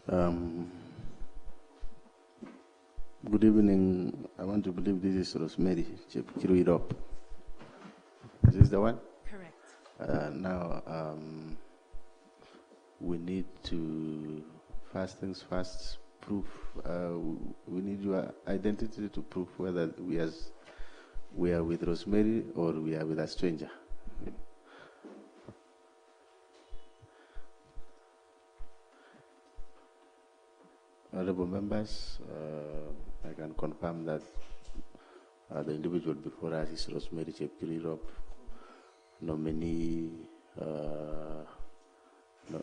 Good evening. I want to believe this is Rosemary, Chepkirui. Is this the one? Correct. Now, we need to, first things first, proof. We need your identity to prove whether we are with Rosemary or we are with a stranger. Honorable members, I can confirm that the individual before us is Rosemary Chepkirui, nominee,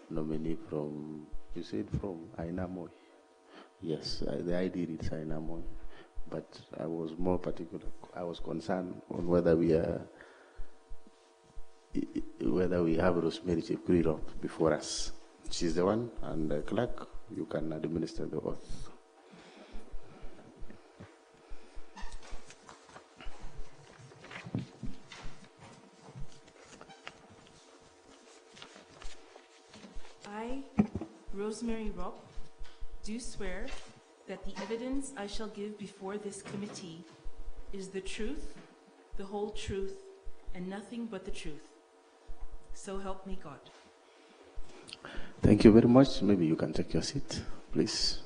nominee from, you said from Ainamoy. Yes, the ID reads Ainamoy, but I was more particular. I was concerned on whether we have Rosemary Chepkirui before us. She's the one, and the clerk, you can administer the oath. I, Rosemary Robb, do swear that the evidence I shall give before this committee is the truth, the whole truth, and nothing but the truth. So help me God. Thank you very much. Maybe you can take your seat, please.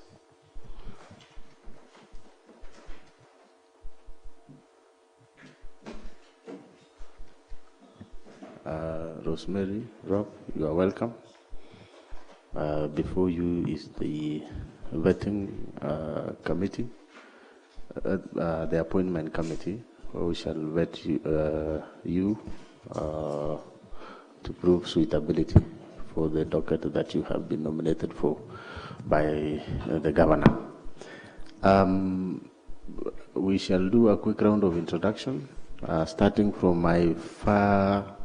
Rosemary, Rob, you are welcome. Before you is the vetting committee, the appointment committee. We shall vet you to prove suitability for the docket that you have been nominated for by the governor. We shall do a quick round of introduction, starting from my far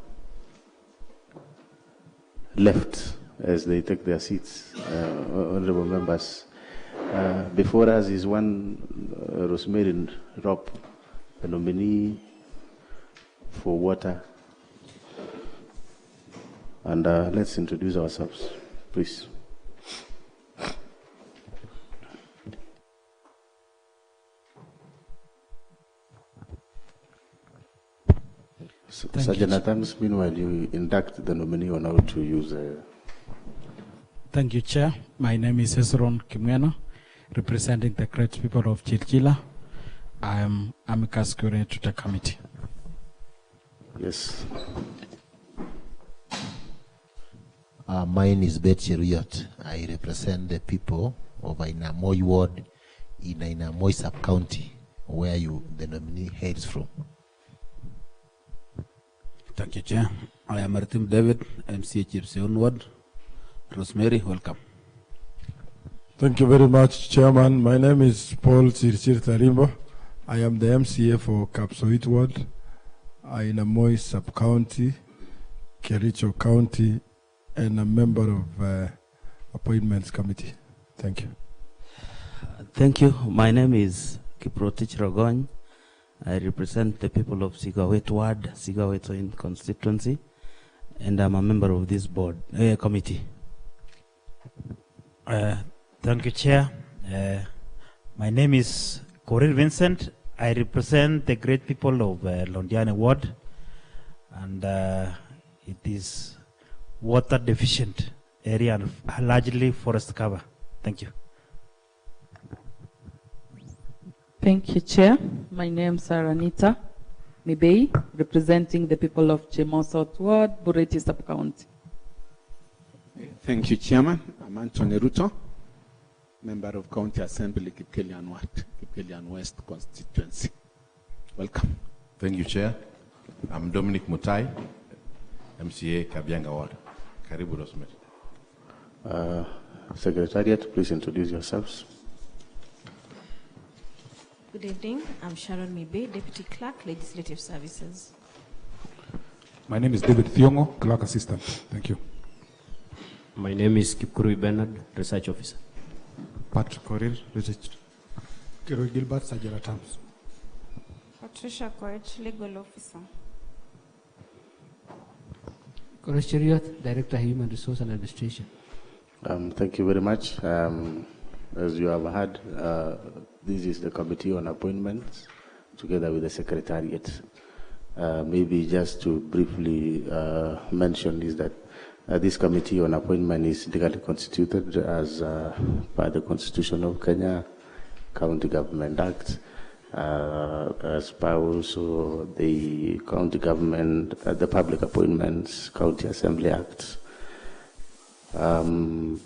left as they take their seats. Honorable members, before us is one Rosemary Robb, the nominee for water. And let's introduce ourselves, please. Sergeant Adams, meanwhile, you induct the nominee on how to use Thank you, Chair. My name is Hezron Kimweno, representing the great people of Chirchila. I am amicus curiae to the committee. Yes. Mine is Bet Cheruiyot. I represent the people of Ainamoy ward in Ainamoy sub-county, where the nominee hails from. Thank you, Chair. I am Martin David, MCA Chirseon ward. Rosemary, welcome. Thank you very much, Chairman. My name is Paul Sirchir Tarimbo. I am the MCA for Kapsoit ward, Ainamoy sub-county, Kericho county, and a member of appointments committee. Thank you. Thank you. My name is Kiprotich Rogony. I represent the people of Sigawet ward, Sigawet constituency, and I'm a member of this board committee. Thank you, Chair. My name is Korir Vincent. I represent the great people of Londiane ward, and it is water deficient area and largely forest cover. Thank you. Thank you, Chair. My name is Aranita Mibei, representing the people of Chemo South Ward, Bureti Sub-County. Thank you, Chairman. I'm Anthony Ruto, member of County Assembly, Kipkelian Ward, Kipkelian West constituency. Welcome. Thank you, Chair. I'm Dominic Mutai, MCA Kabianga Ward. Karibu Rosemary. Secretariat, please introduce yourselves. Good evening. I'm Sharon Mibe, Deputy Clerk, Legislative Services. My name is David Thiongo, Clerk Assistant. Thank you. My name is Chepkirui Bernard, Research Officer. Patrick Korir, Research. Kiroi Gilbert, Sajara Terms. Patricia Koech, Legal Officer. Koresh Cheruiyot, Director, Human Resource and Administration. Thank you very much. As you have heard, this is the Committee on Appointments together with the Secretariat. Maybe just to briefly mention is that this Committee on Appointment is legally constituted as by the Constitution of Kenya, County Government Act, as per also the County Government, the Public Appointments, County Assembly Act, and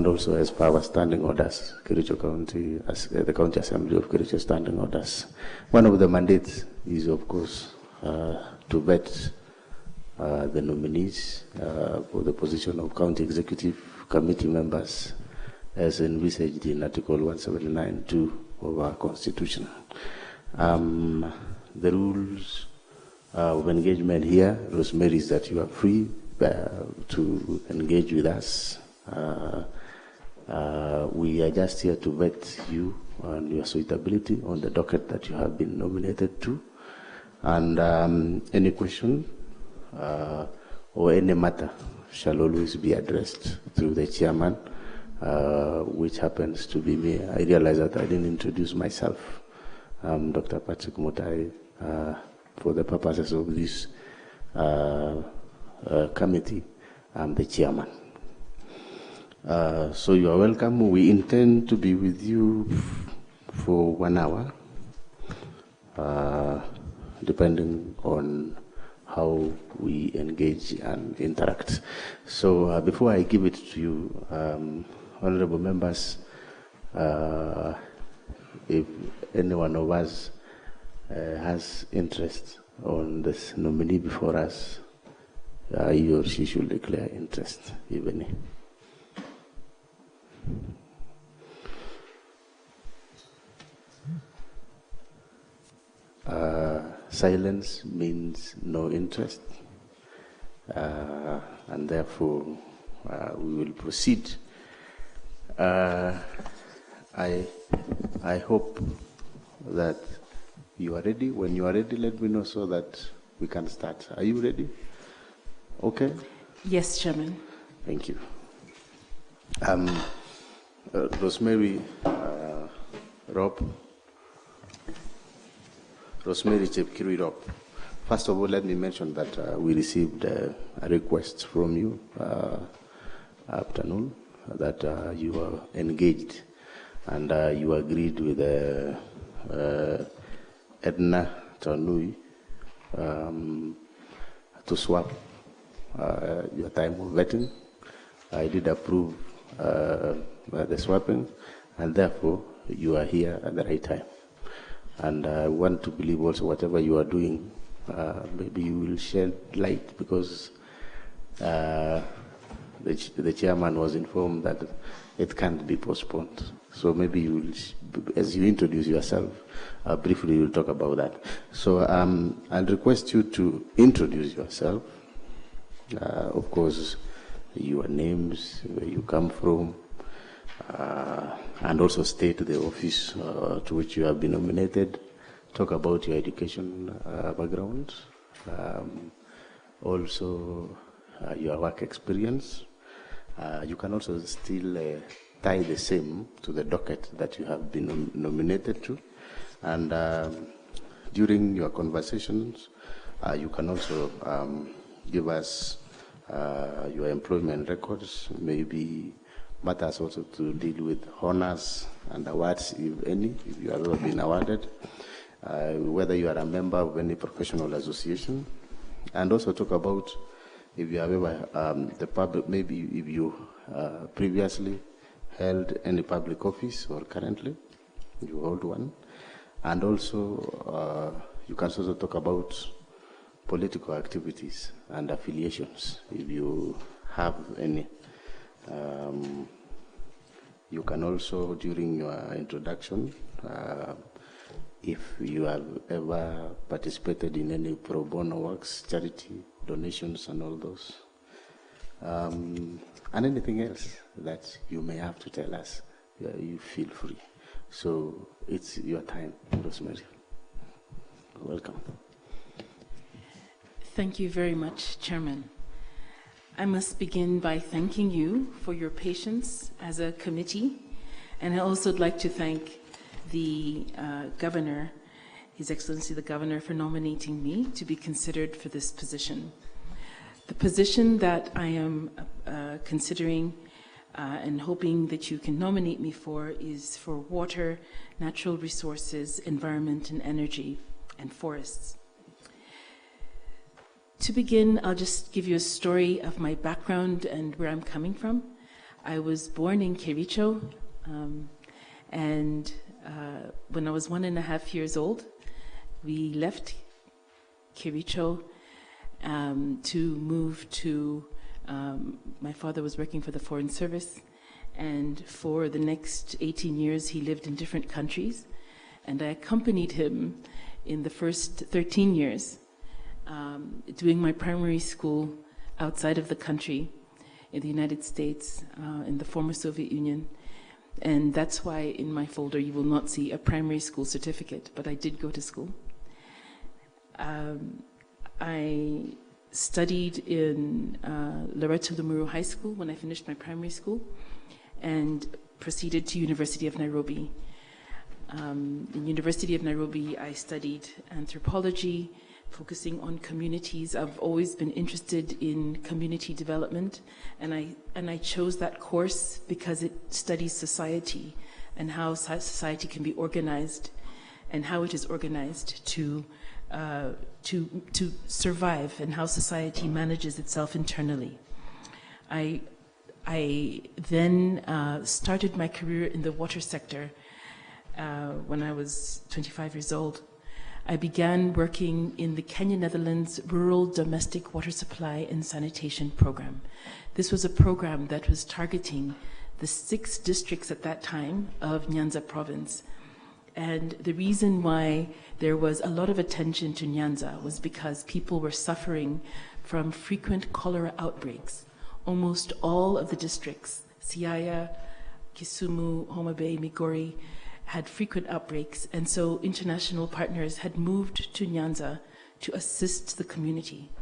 also as per our standing orders, Kericho County, as the County Assembly of Kericho standing orders. One of the mandates is, of course, to vet the nominees for the position of County Executive Committee members as envisaged in Article 179(2) of our Constitution. The rules of engagement here, Rosemary, is that you are free to engage with us. We are just here to vet you and your suitability on the docket that you have been nominated to. And any question or any matter shall always be addressed through the chairman, which happens to be me. I realize that I didn't introduce myself. Dr. Patrick Mutai, for the purposes of this committee, I'm the chairman. So you are welcome. We intend to be with you for 1 hour, depending on how we engage and interact. So before I give it to you, honorable members, if any one of us has interest on this nominee before us, he or she should declare interest, if any. Silence means no interest, and therefore we will proceed. I hope that you are ready. When you are ready, let me know so that we can start. Are you ready? Okay? Yes, Chairman. Thank you. Rosemary Rosemary Chepkirui Rob. First of all, let me mention that we received a request from you afternoon that you are engaged, and you agreed with Edna Tanui to swap your time of vetting. I did approve the swapping, and therefore you are here at the right time. And I want to believe also whatever you are doing, maybe you will shed light, because the chairman was informed that it can't be postponed. So maybe you will, as you introduce yourself, briefly we'll talk about that. So I'll request you to introduce yourself. Of course, your names, where you come from, and also state the office to which you have been nominated. Talk about your education background, also your work experience. You can also still tie the same to the docket that you have been nominated to. And during your conversations, you can also give us your employment records, maybe matters also to deal with honors and awards, if any, if you have ever been awarded, whether you are a member of any professional association, and also talk about if you have ever, the public, maybe if you previously held any public office or currently you hold one, and also you can also talk about political activities and affiliations, if you have any. You can also, during your introduction, if you have ever participated in any pro bono works, charity, donations, and all those, and anything else that you may have to tell us, you feel free. So it's your time, Rosemary. Welcome. Thank you very much, Chairman. I must begin by thanking you for your patience as a committee, and I also would like to thank the Governor, His Excellency the Governor, for nominating me to be considered for this position. The position that I am considering and hoping that you can nominate me for is for water, natural resources, environment and energy, and forests. To begin, I'll just give you a story of my background and where I'm coming from. I was born in Kericho, and when I was 1.5 years old, we left Kericho to move to, my father was working for the Foreign Service, and for the next 18 years he lived in different countries, and I accompanied him in the first 13 years doing my primary school outside of the country in the United States, in the former Soviet Union. And that's why in my folder you will not see a primary school certificate, but I did go to school. I studied in Loreto Limuru High School when I finished my primary school and proceeded to University of Nairobi. In University of Nairobi, I studied anthropology, focusing on communities. I've always been interested in community development, and I chose that course because it studies society and how society can be organized and how it is organized to survive and how society manages itself internally. I then started my career in the water sector when I was 25 years old. I began working in the Kenya Netherlands Rural Domestic Water Supply and Sanitation Program. This was a program that was targeting the 6 districts at that time of Nyanza province. And the reason why there was a lot of attention to Nyanza was because people were suffering from frequent cholera outbreaks. Almost all of the districts, Siaya, Kisumu, Homa Bay, Migori, had frequent outbreaks, and so international partners had moved to Nyanza to assist the community.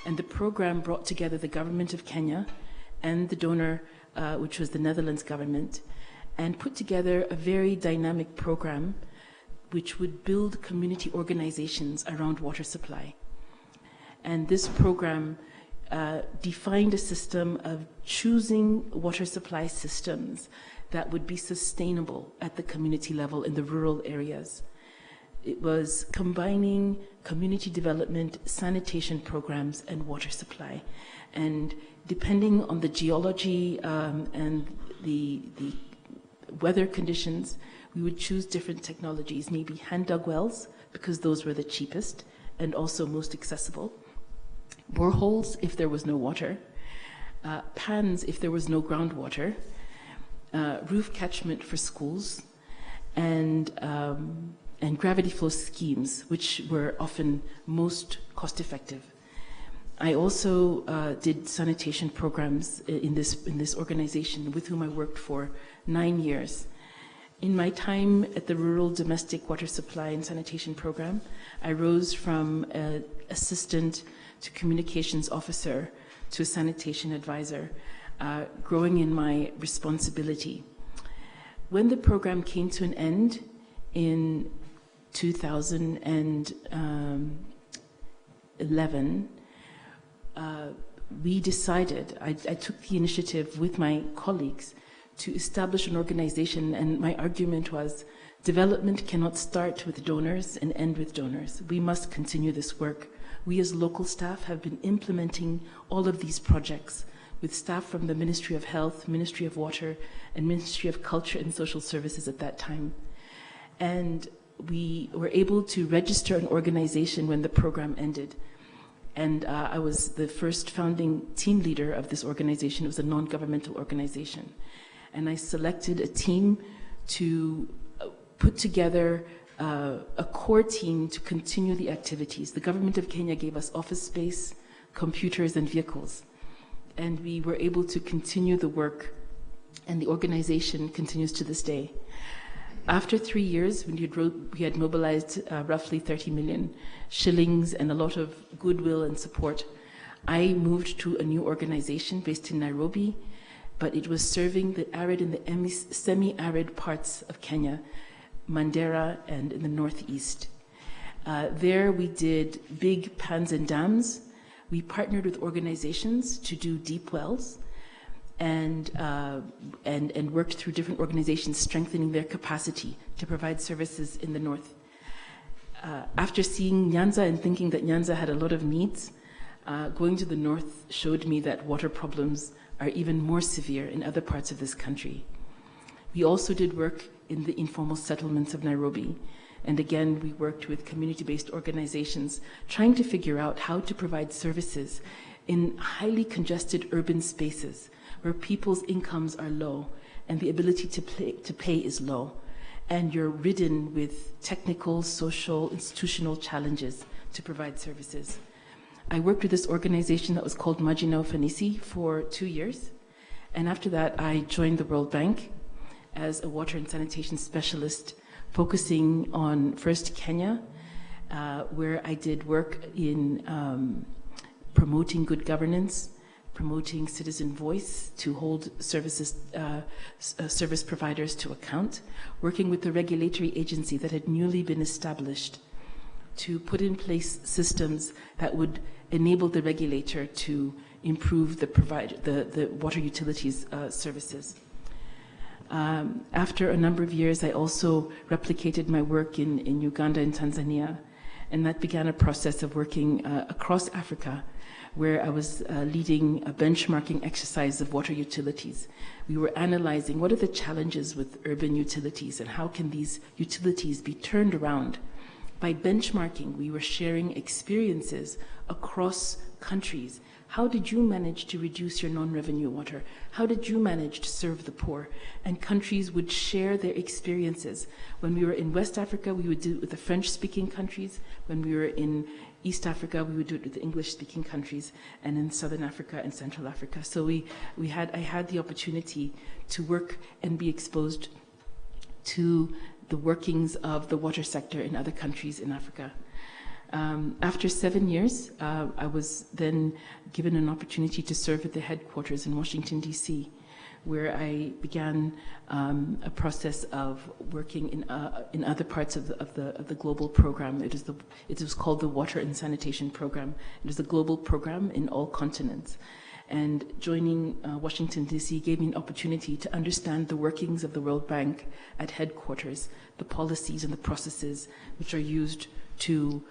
And the program brought together the government of Kenya and the donor, which was the Netherlands government, and put together a very dynamic program which would build community organizations around water supply. And this program defined a system of choosing water supply systems that would be sustainable at the community level in the rural areas. It was combining community development, sanitation programs, and water supply. And depending on the geology and the weather conditions, we would choose different technologies, maybe hand-dug wells, because those were the cheapest and also most accessible, boreholes if there was no water, pans if there was no groundwater, roof catchment for schools, and gravity flow schemes, which were often most cost-effective. I also did sanitation programs in this organization with whom I worked for 9 years. In my time at the Rural Domestic Water Supply and Sanitation Program, I rose from assistant to communications officer to sanitation advisor, growing in my responsibility. When the program came to an end in 2011, we decided, I took the initiative with my colleagues to establish an organization, and my argument was development cannot start with donors and end with donors. We must continue this work. We as local staff have been implementing all of these projects with staff from the Ministry of Health, Ministry of Water, and Ministry of Culture and Social Services at that time. And we were able to register an organization when the program ended. And I was the first founding team leader of this organization. It was a non-governmental organization. And I selected a team to put together a core team to continue the activities. The government of Kenya gave us office space, computers, and vehicles. And we were able to continue the work, and the organization continues to this day. After 3 years, we had mobilized roughly 30 million shillings and a lot of goodwill and support. I moved to a new organization based in Nairobi, but it was serving the arid and the semi-arid parts of Kenya, Mandera, and in the northeast. There we did big pans and dams. We partnered with organizations to do deep wells, and worked through different organizations, strengthening their capacity to provide services in the north. After seeing Nyanza and thinking that Nyanza had a lot of needs, going to the north showed me that water problems are even more severe in other parts of this country. We also did work in the informal settlements of Nairobi. And again, we worked with community-based organizations trying to figure out how to provide services in highly congested urban spaces where people's incomes are low and the ability to pay is low. And you're ridden with technical, social, institutional challenges to provide services. I worked with this organization that was called Maji na Ufanisi for 2 years. And after that, I joined the World Bank as a water and sanitation specialist, focusing on first Kenya, where I did work in promoting good governance, promoting citizen voice to hold service providers to account, working with the regulatory agency that had newly been established to put in place systems that would enable the regulator to improve the water utilities services. After a number of years, I also replicated my work in Uganda and Tanzania, and that began a process of working across Africa, where I was leading a benchmarking exercise of water utilities. We were analyzing what are the challenges with urban utilities and how can these utilities be turned around. By benchmarking, we were sharing experiences across countries. How did you manage to reduce your non-revenue water? How did you manage to serve the poor? And countries would share their experiences. When we were in West Africa, we would do it with the French-speaking countries. When we were in East Africa, we would do it with the English-speaking countries, and in Southern Africa and Central Africa. So I had the opportunity to work and be exposed to the workings of the water sector in other countries in Africa. After 7 years, I was then given an opportunity to serve at the headquarters in Washington, D.C., where I began a process of working in other parts of the global program. It was called the Water and Sanitation Program. It was a global program in all continents. And joining Washington, D.C. gave me an opportunity to understand the workings of the World Bank at headquarters, the policies and the processes which are used to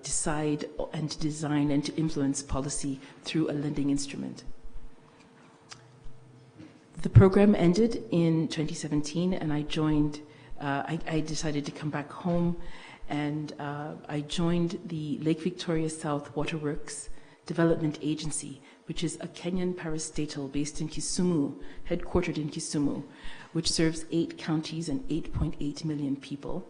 decide and to design and to influence policy through a lending instrument. The program ended in 2017, and I joined, I decided to come back home, and I joined the Lake Victoria South Waterworks Development Agency, which is a Kenyan parastatal based in Kisumu, headquartered in Kisumu, which serves 8 counties and 8.8 million people.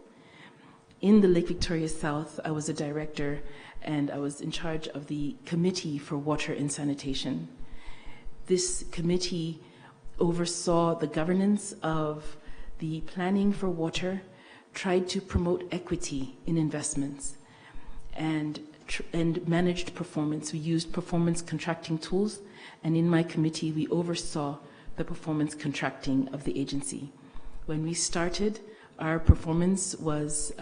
In the Lake Victoria South, I was a director, and I was in charge of the Committee for Water and Sanitation. This committee oversaw the governance of the planning for water, tried to promote equity in investments, and managed performance. We used performance contracting tools, and in my committee, we oversaw the performance contracting of the agency. When we started, our performance was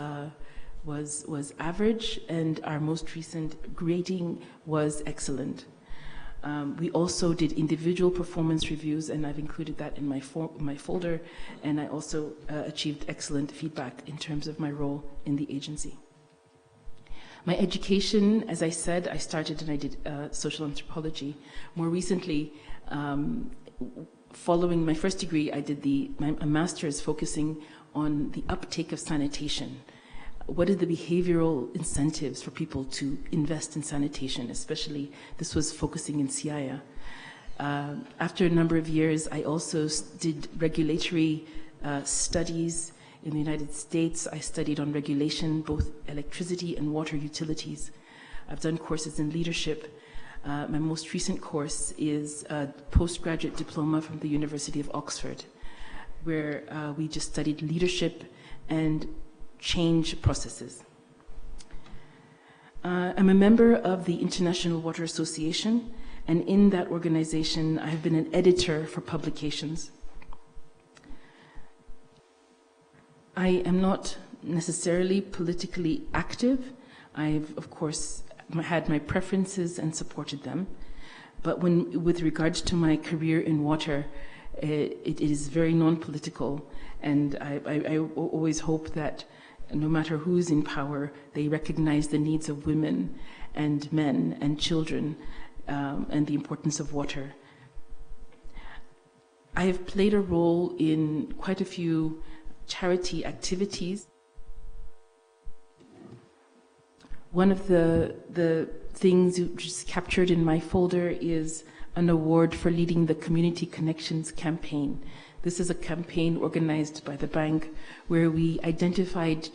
average, and our most recent grading was excellent. We also did individual performance reviews, and I've included that in my folder, and I also achieved excellent feedback in terms of my role in the agency. My education, as I said, I started and I did social anthropology. More recently, following my first degree, I did a master's focusing on the uptake of sanitation. What are the behavioral incentives for people to invest in sanitation, especially this was focusing in Siaya. After a number of years, I also did regulatory studies in the United States. I studied on regulation, both electricity and water utilities. I've done courses in leadership. My most recent course is a postgraduate diploma from the University of Oxford, where we just studied leadership and change processes. I'm a member of the International Water Association, and in that organization, I have been an editor for publications. I am not necessarily politically active. I've, of course, had my preferences and supported them. But with regards to my career in water, it is very non-political, and I always hope that no matter who's in power, they recognize the needs of women and men and children and the importance of water. I have played a role in quite a few charity activities. One of the things which is captured in my folder is an award for leading the Community Connections campaign. This is a campaign organized by the bank where we identified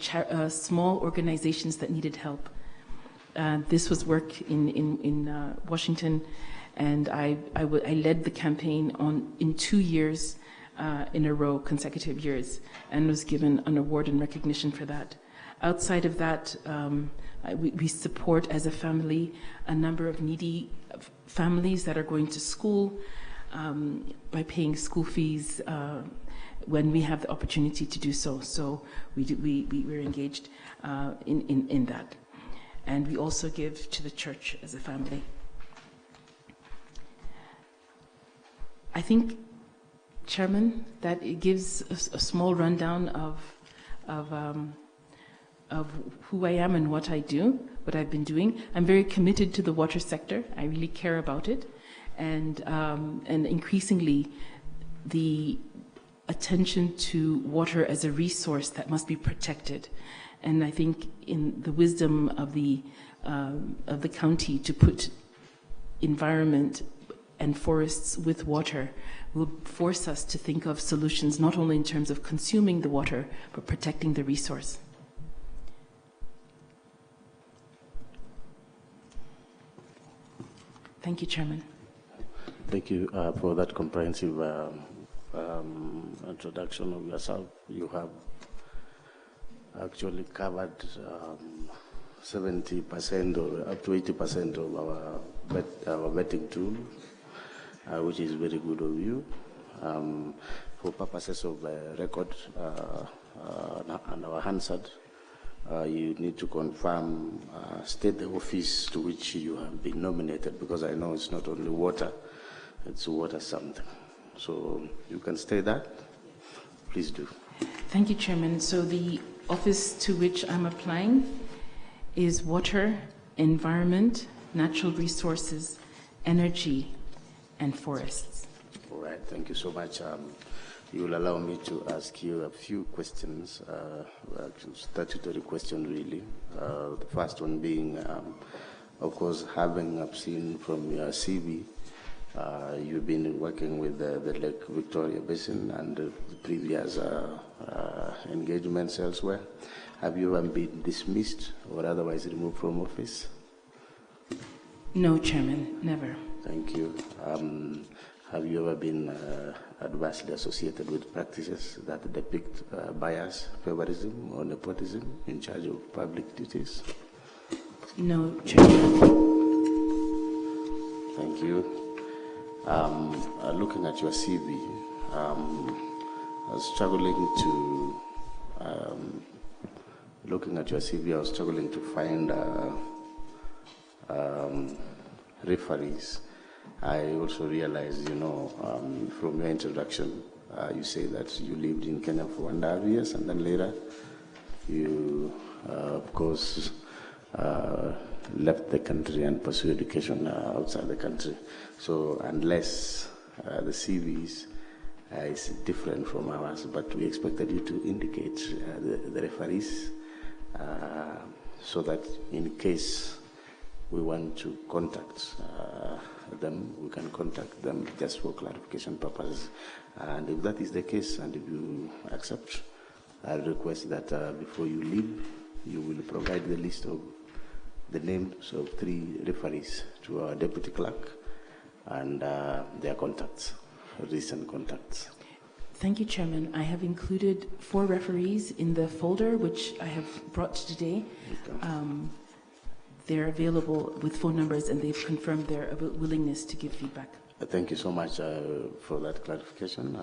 small organizations that needed help. This was work in Washington, and I led the campaign in 2 years in a row, consecutive years, and was given an award in recognition for that. Outside of that, we support as a family a number of needy families that are going to school by paying school fees when we have the opportunity to do so. So we're engaged in that. And we also give to the church as a family. I think, Chairman, that it gives a small rundown of who I am and what I do, what I've been doing. I'm very committed to the water sector. I really care about it. And increasingly, the attention to water as a resource that must be protected. And I think in the wisdom of the county to put environment and forests with water will force us to think of solutions not only in terms of consuming the water, but protecting the resource. Thank you, Chairman. Thank you for that comprehensive introduction of yourself. You have actually covered 70% or up to 80% of our vetting tool, which is very good of you. For purposes of record and our Hansard, you need to confirm, state the office to which you have been nominated, because I know it's not only water, it's water something. So you can state that. Please do. Thank you, Chairman. So the office to which I'm applying is Water, Environment, Natural Resources, Energy, and Forests. All right, thank you so much. You will allow me to ask you a few questions, statutory questions really. The first one being, of course, I've seen from your CV, you've been working with the Lake Victoria Basin and the previous engagements elsewhere. Have you ever been dismissed or otherwise removed from office? No, Chairman, never. Thank you. Have you ever been adversely associated with practices that depict bias, favorism, or nepotism in charge of public duties? No, Chairman. Thank you. Looking at your CV, I was struggling to find referees. I also realized, from your introduction, you say that you lived in Kenya for 1.5 years, and then later you, of course, left the country and pursued education outside the country. So unless the CVs is different from ours, but we expected you to indicate the referees so that in case we want to contact them, we can contact them just for clarification purposes. And if that is the case, and if you accept, I'll request that before you leave, you will provide the list of the names of 3 referees to our deputy clerk and their contacts, recent contacts. Thank you, Chairman. I have included 4 referees in the folder, which I have brought today. Okay. they're available with phone numbers and they've confirmed their willingness to give feedback. Thank you so much for that clarification.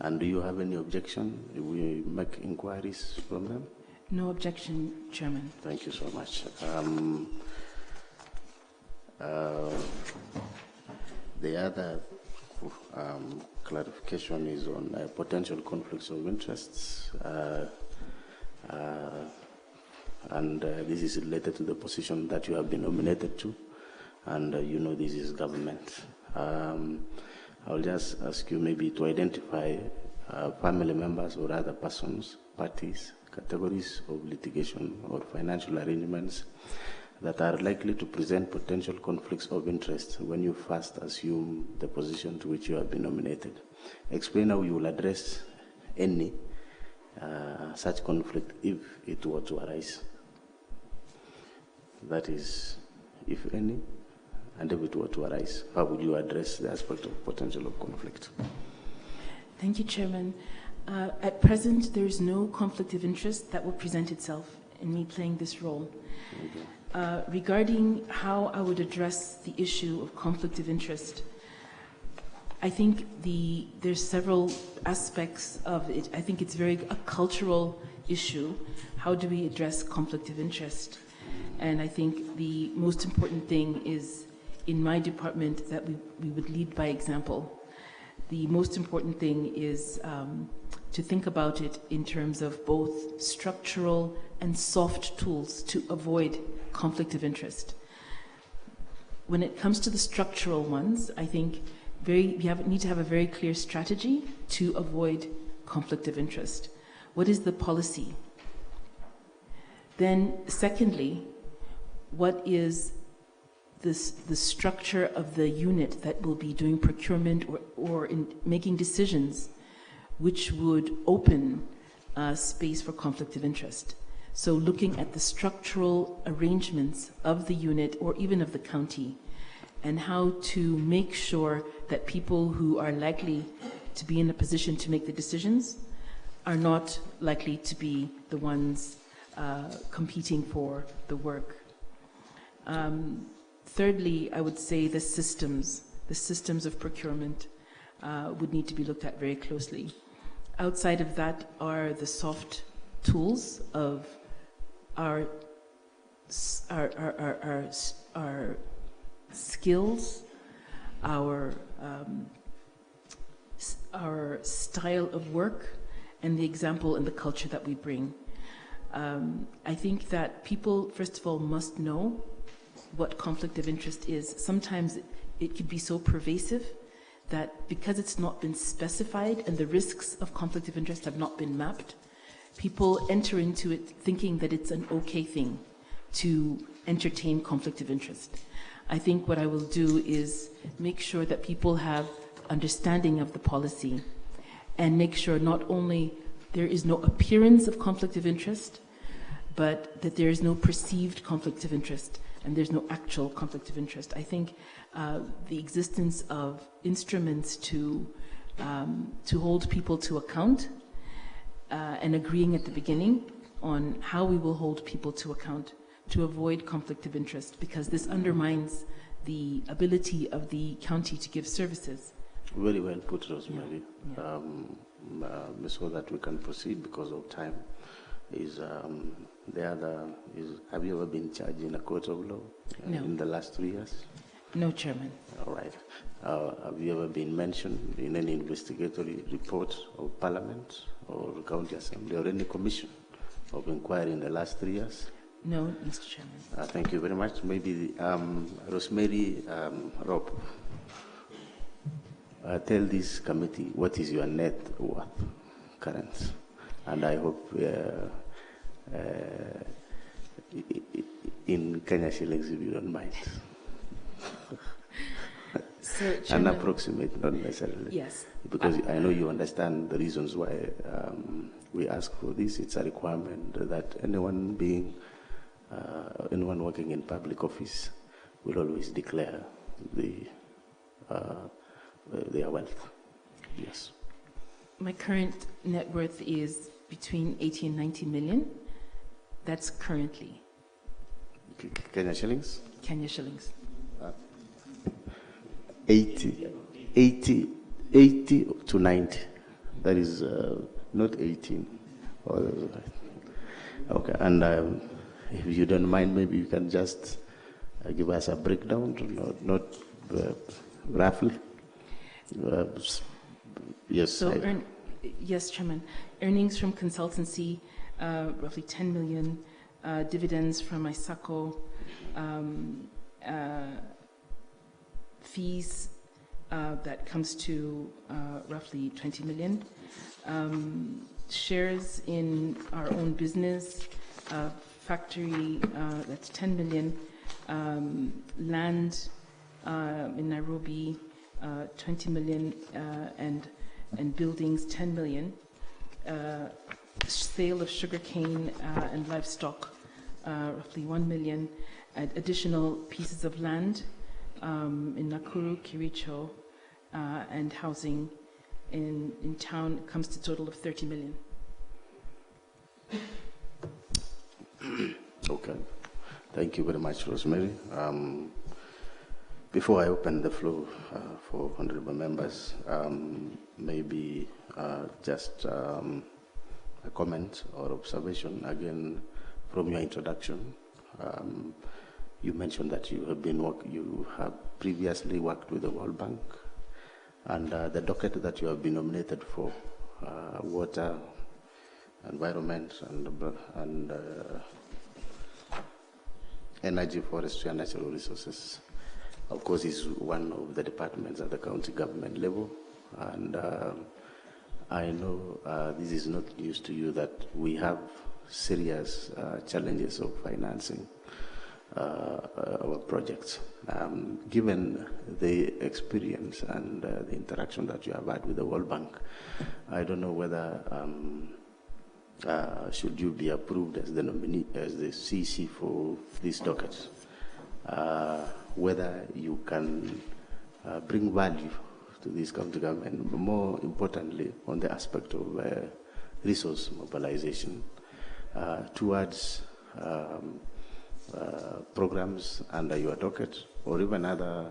And do you have any objection if we make inquiries from them? No objection, Chairman. Thank you so much. The other clarification is on potential conflicts of interests. And this is related to the position that you have been nominated to, and you know this is government. I'll just ask you maybe to identify family members or other persons, parties, categories of litigation or financial arrangements that are likely to present potential conflicts of interest when you first assume the position to which you have been nominated. Explain how you will address any such conflict if it were to arise. That is, if any, and if it were to arise, how would you address the aspect of potential of conflict? Thank you, Chairman. At present, there is no conflict of interest that will present itself in me playing this role. Regarding how I would address the issue of conflict of interest, I think there's several aspects of it. I think it's a cultural issue. How do we address conflict of interest? And I think the most important thing is, in my department, that we would lead by example. The most important thing is to think about it in terms of both structural and soft tools to avoid conflict of interest. When it comes to the structural ones, I think we need to have a very clear strategy to avoid conflict of interest. What is the policy? Then, secondly, what is the structure of the unit that will be doing procurement or in making decisions which would open space for conflict of interest? So looking at the structural arrangements of the unit or even of the county, and how to make sure that people who are likely to be in a position to make the decisions are not likely to be the ones competing for the work. Thirdly, I would say the systems of procurement would need to be looked at very closely. Outside of that are the soft tools of our skills, our style of work, and the example and the culture that we bring. I think that people, first of all, must know what conflict of interest is. Sometimes it could be so pervasive that because it's not been specified and the risks of conflict of interest have not been mapped, people enter into it thinking that it's an okay thing to entertain conflict of interest. I think what I will do is make sure that people have understanding of the policy and make sure not only there is no appearance of conflict of interest, but that there is no perceived conflict of interest and there's no actual conflict of interest. I think the existence of instruments to hold people to account and agreeing at the beginning on how we will hold people to account to avoid conflict of interest, because this undermines the ability of the county to give services. Very well put, Rosemary. Yeah. So that we can proceed because of time. Have you ever been charged in a court of law in the last 3 years? No, Chairman. All right. Have you ever been mentioned in any investigatory report of Parliament or County Assembly or any commission of inquiry in the last 3 years? No, Mr. Chairman. Thank you very much. Maybe Rosemary, Rob, tell this committee what is your net worth current, and I hope in Kenya shillings, if you don't mind. So, an approximate, not necessarily. Yes. Because I know you understand the reasons why we ask for this. It's a requirement that anyone working in public office will always declare their wealth. Yes. My current net worth is between 80 and 90 million. That's currently. Kenya shillings? Kenya shillings. 80 to 90. That is not 18. Okay, and if you don't mind, maybe you can just give us a breakdown, not roughly. Yes. So, yes, Chairman. Earnings from consultancy, roughly 10 million. Dividends from ISACO. Fees that comes to roughly 20 million. Shares in our own business, factory, that's 10 million. Land in Nairobi, 20 million, and buildings, 10 million. Sale of sugarcane and livestock, roughly 1 million. Additional pieces of land in Nakuru, Kericho, and housing in town comes to a total of 30 million. Okay. Thank you very much, Rosemary. Before I open the floor for honorable members, maybe just a comment or observation again from your introduction. You mentioned that you have previously worked with the World Bank, and the docket that you have been nominated for, water, environment, and energy, forestry, and natural resources, of course, is one of the departments at the county government level. And I know this is not news to you that we have serious challenges of financing our projects. Given the experience and the interaction that you have had with the World Bank, I don't know whether should you be approved as the nominee, as the CC for this docket, whether you can bring value to this county government, but more importantly on the aspect of resource mobilization towards programs under your docket, or even other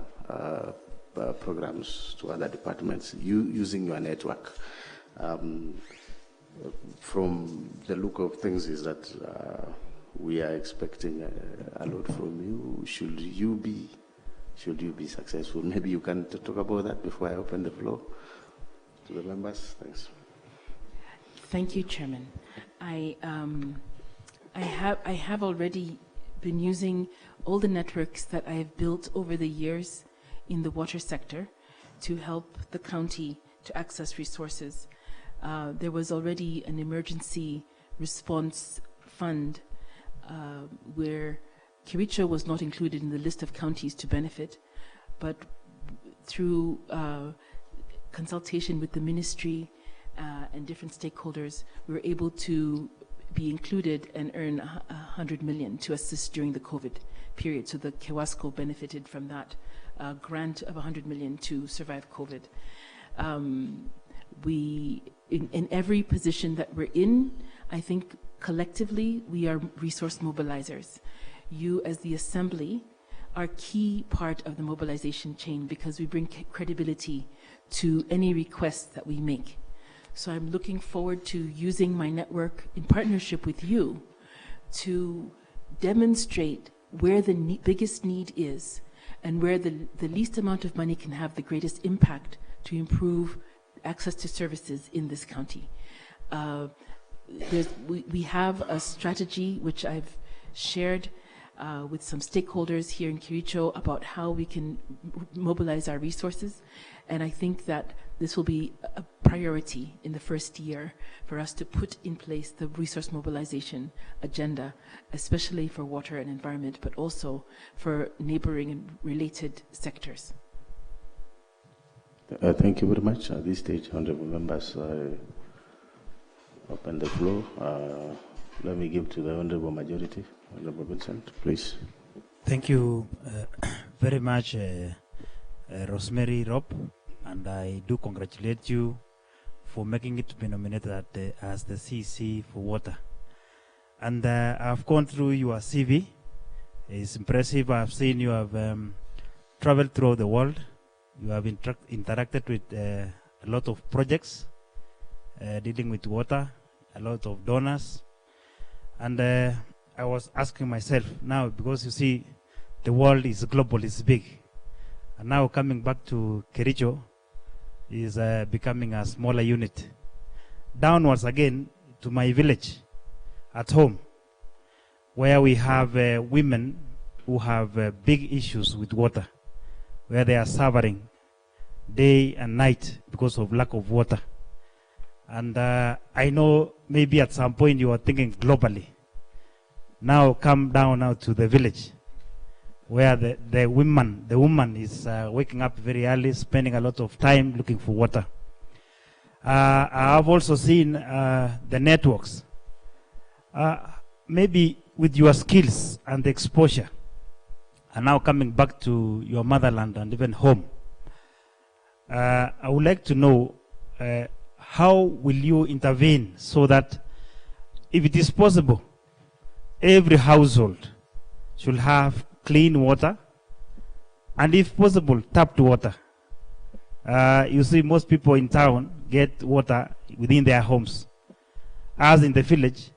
programs to other departments, using your network. From the look of things is that we are expecting a lot from you. Should you be successful? Maybe you can talk about that before I open the floor to the members. Thanks. Thank you, Chairman. I have already been using all the networks that I have built over the years in the water sector to help the county to access resources. There was already an emergency response fund where Kericho was not included in the list of counties to benefit, but through consultation with the ministry and different stakeholders, we were able to be included and earn 100 million to assist during the COVID period. So the Kewasco benefited from that grant of 100 million to survive COVID. In every position that we're in, I think collectively we are resource mobilizers. You as the Assembly are key part of the mobilization chain because we bring credibility to any requests that we make. So I'm looking forward to using my network in partnership with you to demonstrate where the biggest need is and where the least amount of money can have the greatest impact to improve access to services in this county. We have a strategy which I've shared with some stakeholders here in Kericho about how we can mobilize our resources, and I think that this will be a priority in the first year for us to put in place the resource mobilization agenda, especially for water and environment, but also for neighboring and related sectors. Thank you very much. At this stage, honorable members, I open the floor. Let me give to the honorable majority. Honorable Vincent, please. Thank you very much, Rosemary Rob, and I do congratulate you for making it to be nominated as the CC for water. And I've gone through your CV, It's impressive. I've seen you have traveled throughout the world. You have interacted with a lot of projects dealing with water, a lot of donors. And I was asking myself now, because you see, the world is global, it's big. And now coming back to Kericho is becoming a smaller unit. Downwards again to my village at home, where we have women who have big issues with water, where they are suffering day and night because of lack of water. And I know maybe at some point you are thinking globally. Now come down now to the village, where the woman is waking up very early, spending a lot of time looking for water. I have also seen the networks. Maybe with your skills and the exposure, and now coming back to your motherland and even home, I would like to know how will you intervene so that, if it is possible, every household should have clean water, and if possible, tapped water. You see, most people in town get water within their homes. As in the village,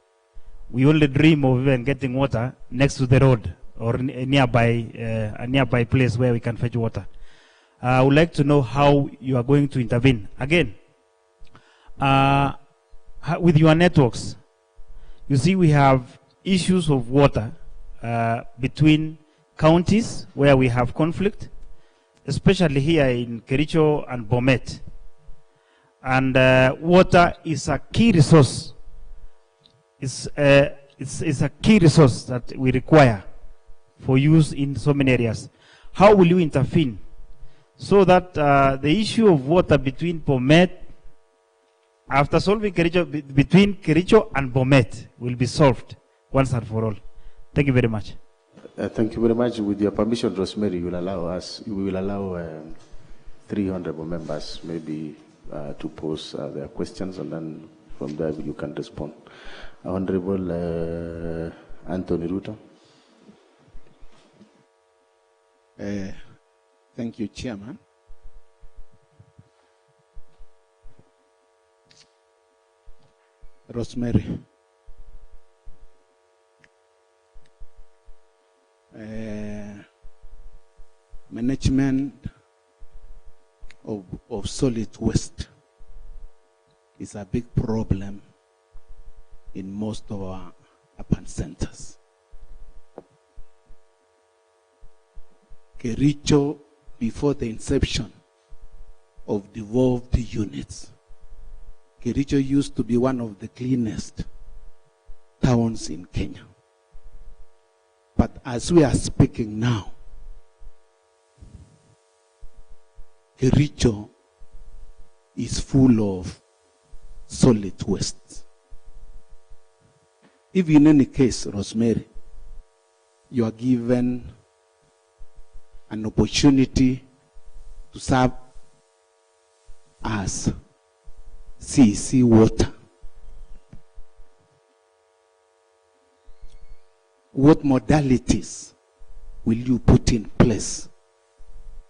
we only dream of even getting water next to the road or a nearby place where we can fetch water. I would like to know how you are going to intervene. Again, with your networks, you see we have issues of water between counties where we have conflict, especially here in Kericho and Bomet. And water is a key resource. It's a key resource that we require for use in so many areas. How will you intervene so that the issue of water between Bomet, after solving Kericho, between Kericho and Bomet, will be solved once and for all? Thank you very much. Thank you very much. With your permission, Rosemary, we will allow 3 honorable members maybe to pose their questions, and then from there you can respond. Honorable Anthony Ruto. Thank you, Chairman. Rosemary. Management of solid waste is a big problem in most of our urban centers. Kericho, before the inception of devolved units, Kericho used to be one of the cleanest towns in Kenya. But as we are speaking now, Kericho is full of solid waste. If in any case, Rosemary, you are given an opportunity to serve as CEC water, what modalities will you put in place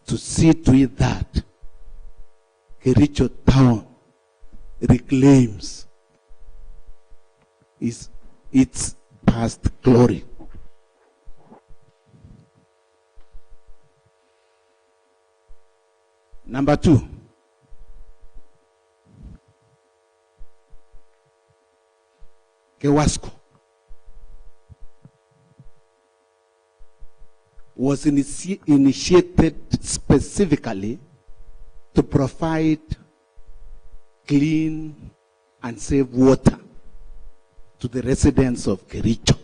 to see to it that Kericho town reclaims its past glory? Number 2, Kewasco was initiated specifically to provide clean and safe water to the residents of Kericho.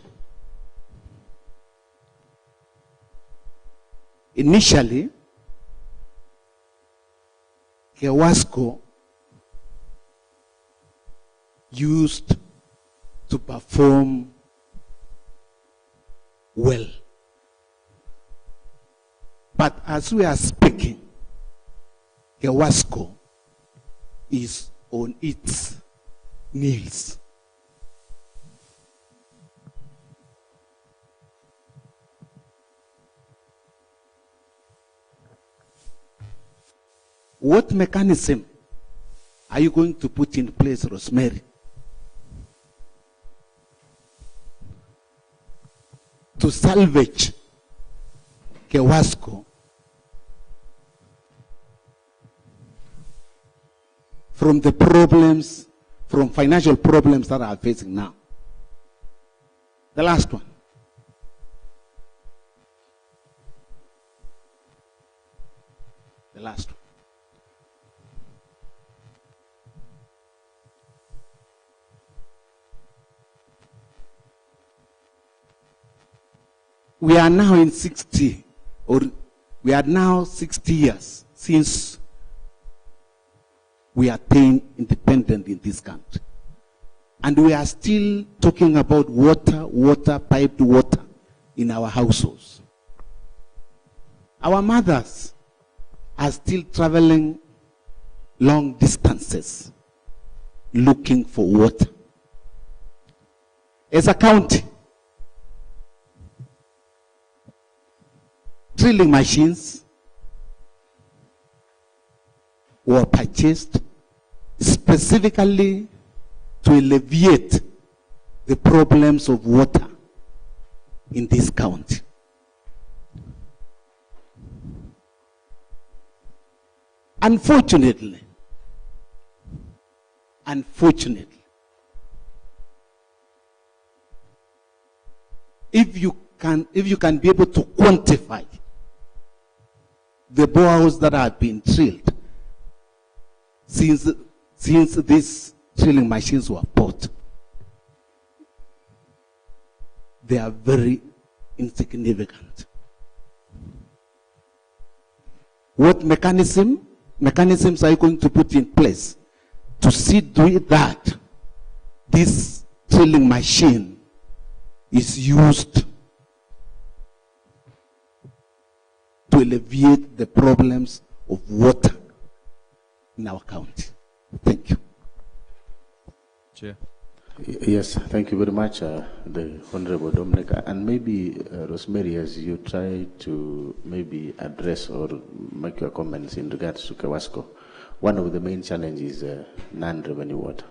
Initially, Kewasco used to perform well. But as we are speaking, Kewasco is on its knees. What mechanism are you going to put in place, Rosemary, to salvage Kewasco from the problems, from financial problems that are facing now? The last one. The last one. We are now in 60, or we are now 60 years since we attained independence in this country. And we are still talking about water, piped water in our households. Our mothers are still traveling long distances looking for water. As a county, drilling machines were purchased specifically to alleviate the problems of water in this county. Unfortunately, if you can be able to quantify the boreholes that have been drilled since these drilling machines were bought, they are very insignificant. What mechanisms are you going to put in place to see to it that this drilling machine is used to alleviate the problems of water in our county? Thank you. Chair. Yes, thank you very much, the Honorable Dominic. And maybe, Rosemary, as you try to maybe address or make your comments in regards to Kewasco, one of the main challenges is non-revenue water.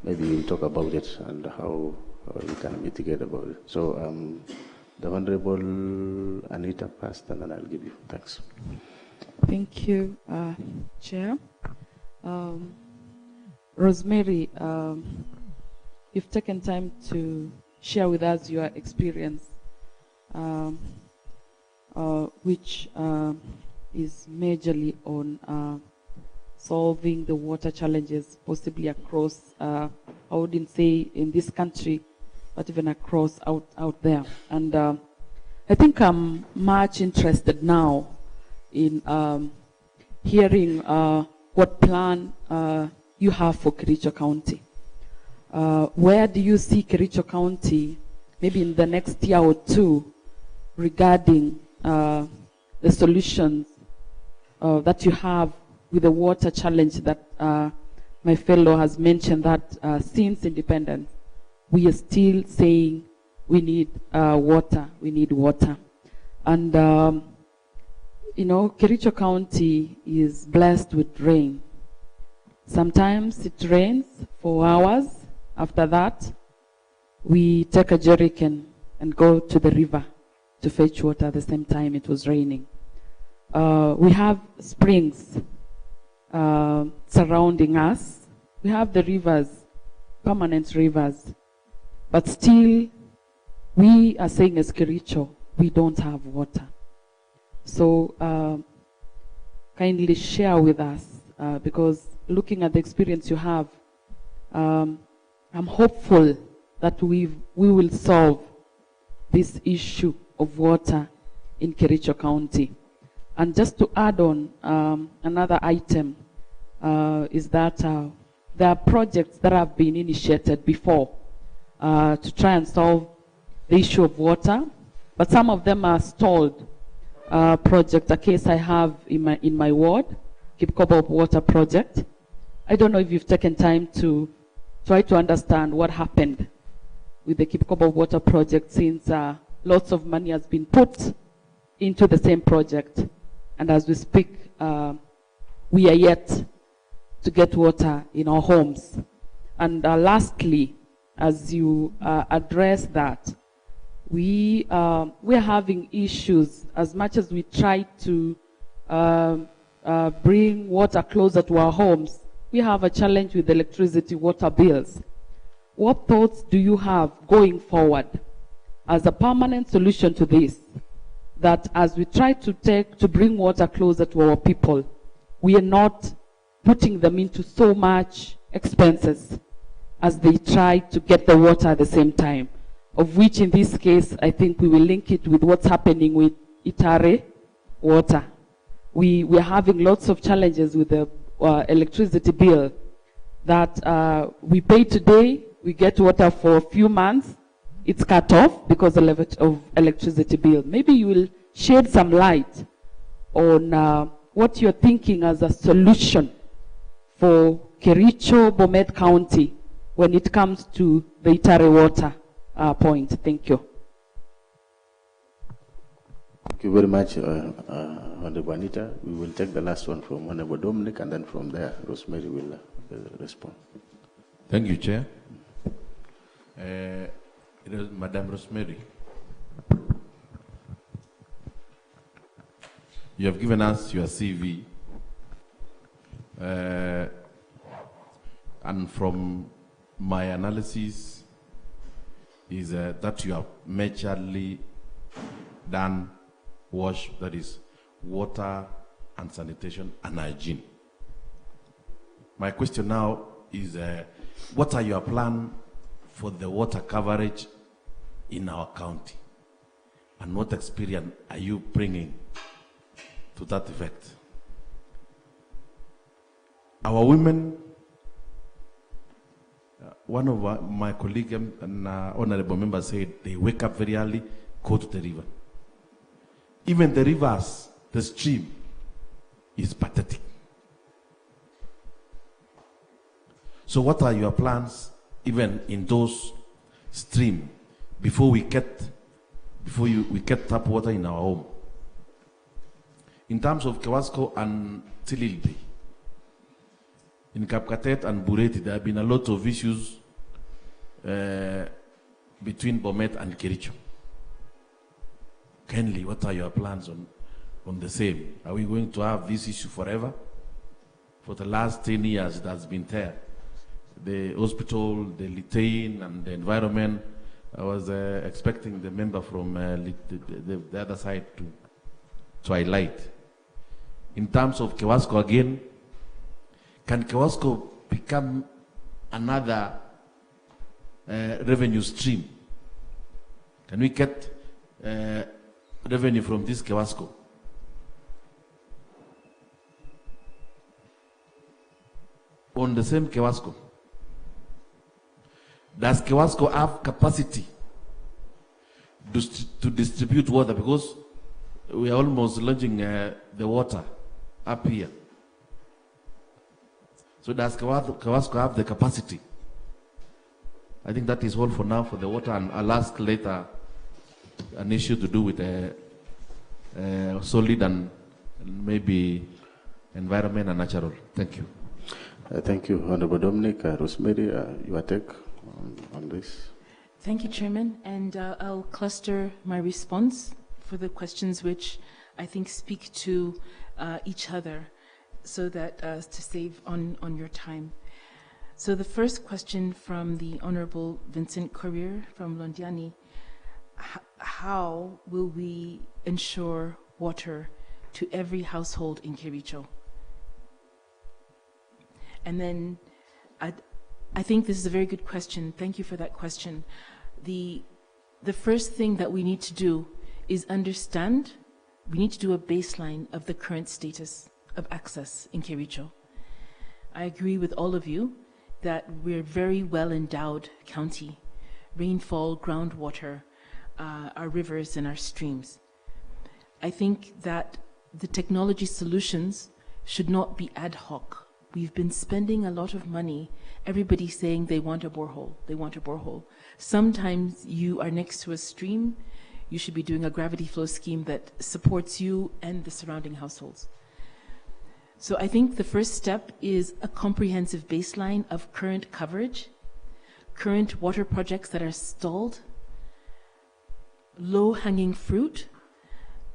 Maybe you'll talk about it and how we can mitigate about it. So, the Honorable Anita first, and then I'll give you. Thanks. Thank you, Chair. Rosemary, you've taken time to share with us your experience, which is majorly on solving the water challenges, possibly across, I wouldn't say in this country, but even across out there. And I think I'm much interested now in hearing what plan you have for Kericho County. Where do you see Kericho County maybe in the next year or two regarding the solutions that you have with the water challenge that my fellow has mentioned, that since independence, we are still saying we need water, we need water. And, you know, Kericho County is blessed with rain. Sometimes it rains for hours. After that, we take a jerrycan and go to the river to fetch water at the same time it was raining. We have springs surrounding us. We have the rivers, permanent rivers. But still, we are saying as Kericho, we don't have water. So kindly share with us, because looking at the experience you have, I'm hopeful that we will solve this issue of water in Kericho County. And just to add on, another item is that there are projects that have been initiated before to try and solve the issue of water, but some of them are stalled. Project, a case I have in my ward, Kipkobo Water Project. I don't know if you've taken time to try to understand what happened with the Kipkobo Water Project, since lots of money has been put into the same project. And as we speak, we are yet to get water in our homes. And lastly, as you address that, we're having issues as much as we try to bring water closer to our homes. We have a challenge with electricity water bills. What thoughts do you have going forward as a permanent solution to this? That as we try to bring water closer to our people, we are not putting them into so much expenses as they try to get the water at the same time, of which in this case, I think we will link it with what's happening with Itare water. We're having lots of challenges with the electricity bill that we pay today, we get water for a few months, it's cut off because of electricity bill. Maybe you will shed some light on what you're thinking as a solution for Kericho, Bomet County when it comes to the Itare water point. Thank you. Thank you very much, Honorable Anita. We will take the last one from Honorable Dominic, and then from there, Rosemary will respond. Thank you, Chair. Madam Rosemary, you have given us your CV, and from my analysis is that you have majorly done WASH, that is water and sanitation and hygiene. My question now is, what are your plans for the water coverage in our county? And what experience are you bringing to that effect? Our women, one of my colleagues and honorable members said they wake up very early, go to the river. Even the rivers, the stream is pathetic. So what are your plans even in those streams before we get tap water in our home? In terms of Kewasco and Tililbi, in Kapkatet and Bureti, there have been a lot of issues between Bomet and Kericho. Kindly, what are your plans on the same? Are we going to have this issue forever? For the last 10 years, it has been there. The hospital, the litain, and the environment. I was expecting the member from the other side to highlight. In terms of Kewasco again, can Kewasco become another revenue stream? Can we get revenue from this Kewasco? On the same Kewasco, does Kewasco have capacity to distribute water? Because we are almost launching the water up here. So does Kewasco have the capacity? I think that is all for now for the water, and I'll ask later an issue to do with solid and maybe environment and natural. Thank you. Thank you, Honorable Dominic. Rosemary, your take on this? Thank you, Chairman. And I'll cluster my response for the questions which I think speak to each other, so that to save on your time. So the first question from the Honorable Vincent Courier from Londiani: how will we ensure water to every household in Kericho? And then I think this is a very good question. Thank you for that question. The first thing that we need to do is understand, we need to do a baseline of the current status of access in Kericho. I agree with all of you that we're a very well endowed county. Rainfall, groundwater, our rivers and our streams. I think that the technology solutions should not be ad hoc. We've been spending a lot of money, everybody saying they want a borehole, they want a borehole. Sometimes you are next to a stream, you should be doing a gravity flow scheme that supports you and the surrounding households. So I think the first step is a comprehensive baseline of current coverage, current water projects that are stalled, low-hanging fruit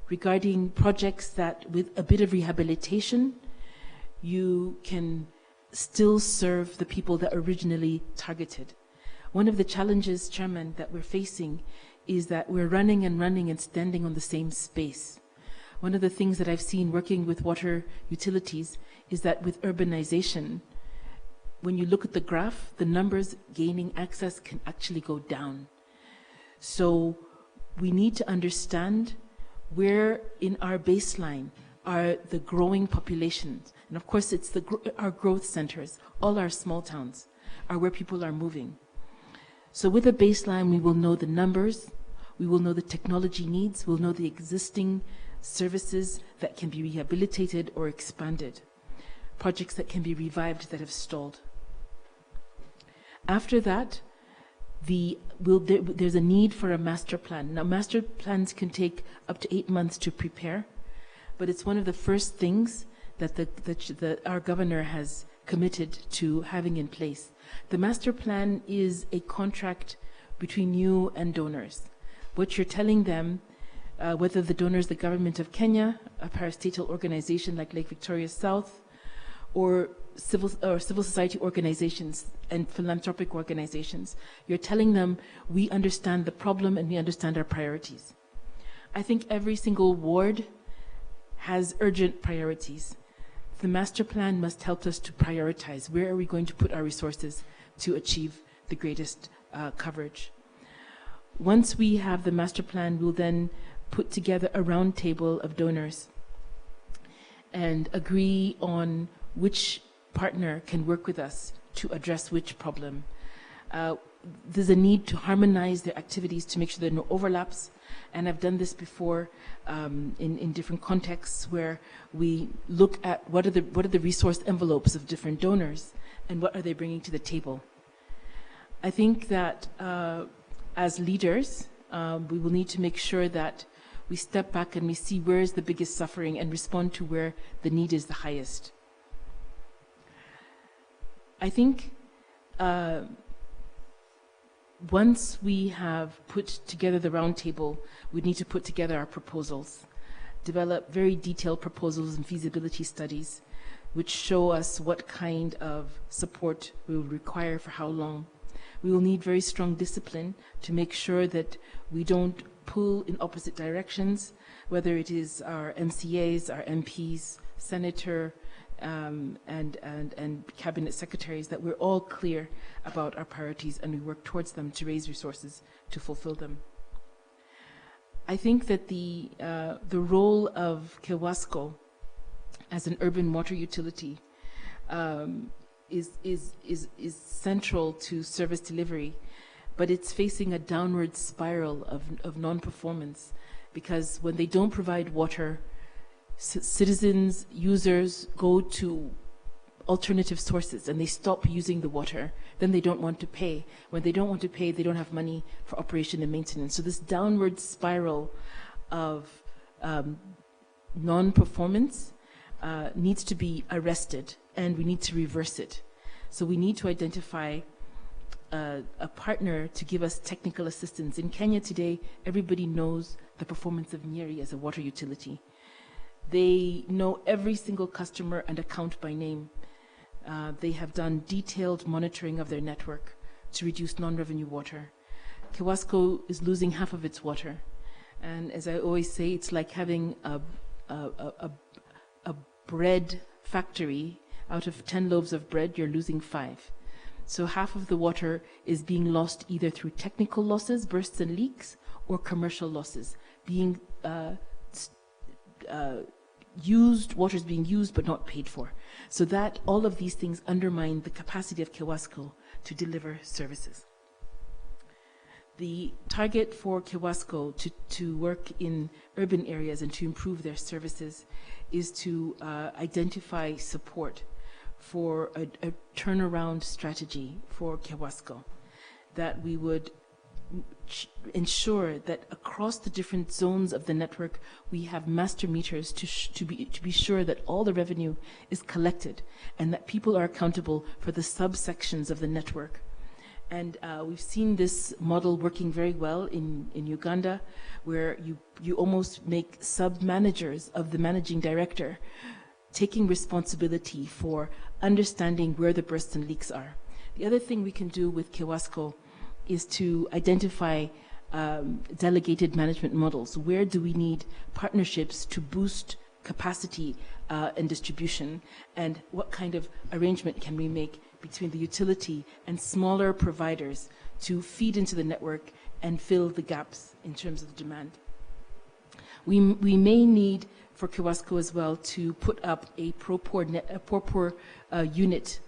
regarding projects that with a bit of rehabilitation, you can still serve the people that originally targeted. One of the challenges, Chairman, that we're facing is that we're running and standing on the same space. One of the things that I've seen working with water utilities is that with urbanization, when you look at the graph, the numbers gaining access can actually go down. So we need to understand where in our baseline are the growing populations. And of course, it's our growth centers, all our small towns are where people are moving. So with a baseline, we will know the numbers, we will know the technology needs, we'll know the existing services that can be rehabilitated or expanded, projects that can be revived that have stalled. After that, there's a need for a master plan. Now, master plans can take up to 8 months to prepare, but it's one of the first things that our governor has committed to having in place. The master plan is a contract between you and donors. What you're telling them, whether the donor is the government of Kenya, a parastatal organization like Lake Victoria South, or civil society organizations and philanthropic organizations, you're telling them we understand the problem and we understand our priorities. I think every single ward has urgent priorities. The master plan must help us to prioritize where are we going to put our resources to achieve the greatest coverage. Once we have the master plan, we'll then put together a round table of donors and agree on which partner can work with us to address which problem. There's a need to harmonize their activities to make sure there are no overlaps, and I've done this before in different contexts where we look at what are the resource envelopes of different donors and what are they bringing to the table. I think that as leaders, we will need to make sure that we step back and we see where is the biggest suffering and respond to where the need is the highest. I think once we have put together the roundtable, we need to put together our proposals, develop very detailed proposals and feasibility studies, which show us what kind of support we will require for how long. We will need very strong discipline to make sure that we don't pull in opposite directions, whether it is our MCAs, our MPs, Senator, and cabinet secretaries, that we're all clear about our priorities and we work towards them to raise resources to fulfill them. I think that the role of Kewasco as an urban water utility is central to service delivery, but it's facing a downward spiral of non-performance, because when they don't provide water, citizens, users go to alternative sources and they stop using the water. Then they don't want to pay. When they don't want to pay, they don't have money for operation and maintenance. So this downward spiral of non-performance needs to be arrested, and we need to reverse it. So we need to identify a partner to give us technical assistance. In Kenya today, everybody knows the performance of Nyeri as a water utility. They know every single customer and account by name. They have done detailed monitoring of their network to reduce non-revenue water. Kewasco is losing half of its water. And as I always say, it's like having a bread factory. Out of 10 loaves of bread, you're losing 5. So half of the water is being lost either through technical losses, bursts and leaks, or commercial losses, being water is being used but not paid for. So that all of these things undermine the capacity of Kewasco to deliver services. The target for Kewasco to work in urban areas and to improve their services is to identify support for a turnaround strategy for Kewasco, that we would ensure that across across the different zones of the network, we have master meters to be sure that all the revenue is collected and that people are accountable for the subsections of the network. And we've seen this model working very well in Uganda, where you almost make sub-managers of the managing director, taking responsibility for understanding where the bursts and leaks are. The other thing we can do with Kewasco is to identify delegated management models. Where do we need partnerships to boost capacity and distribution, and what kind of arrangement can we make between the utility and smaller providers to feed into the network and fill the gaps in terms of the demand. We may need for Kewasco as well to put up a ProPor unit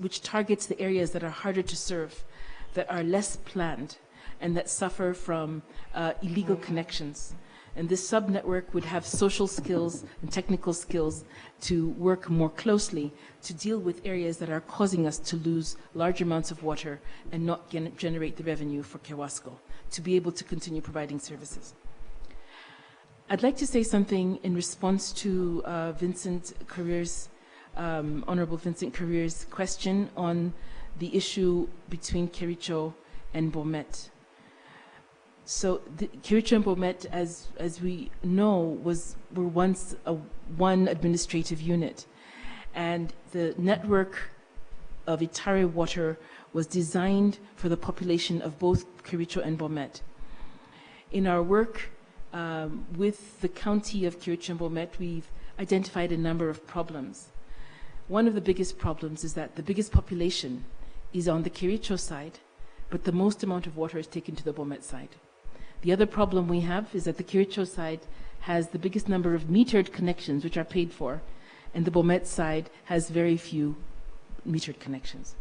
which targets the areas that are harder to serve, that are less planned, and that suffer from illegal connections. And this sub-network would have social skills and technical skills to work more closely to deal with areas that are causing us to lose large amounts of water and not generate the revenue for Kewasco to be able to continue providing services. I'd like to say something in response to Honorable Vincent Career's question on the issue between Kericho and Bomet. So Kericho and Bomet, as we know, were once one administrative unit, and the network of Itare water was designed for the population of both Kericho and Bomet. In our work with the county of Kericho and Bomet, we've identified a number of problems. One of the biggest problems is that the biggest population is on the Kericho side, but the most amount of water is taken to the Bomet side. The other problem we have is that the Kericho side has the biggest number of metered connections, which are paid for, and the Bomet side has very few metered connections.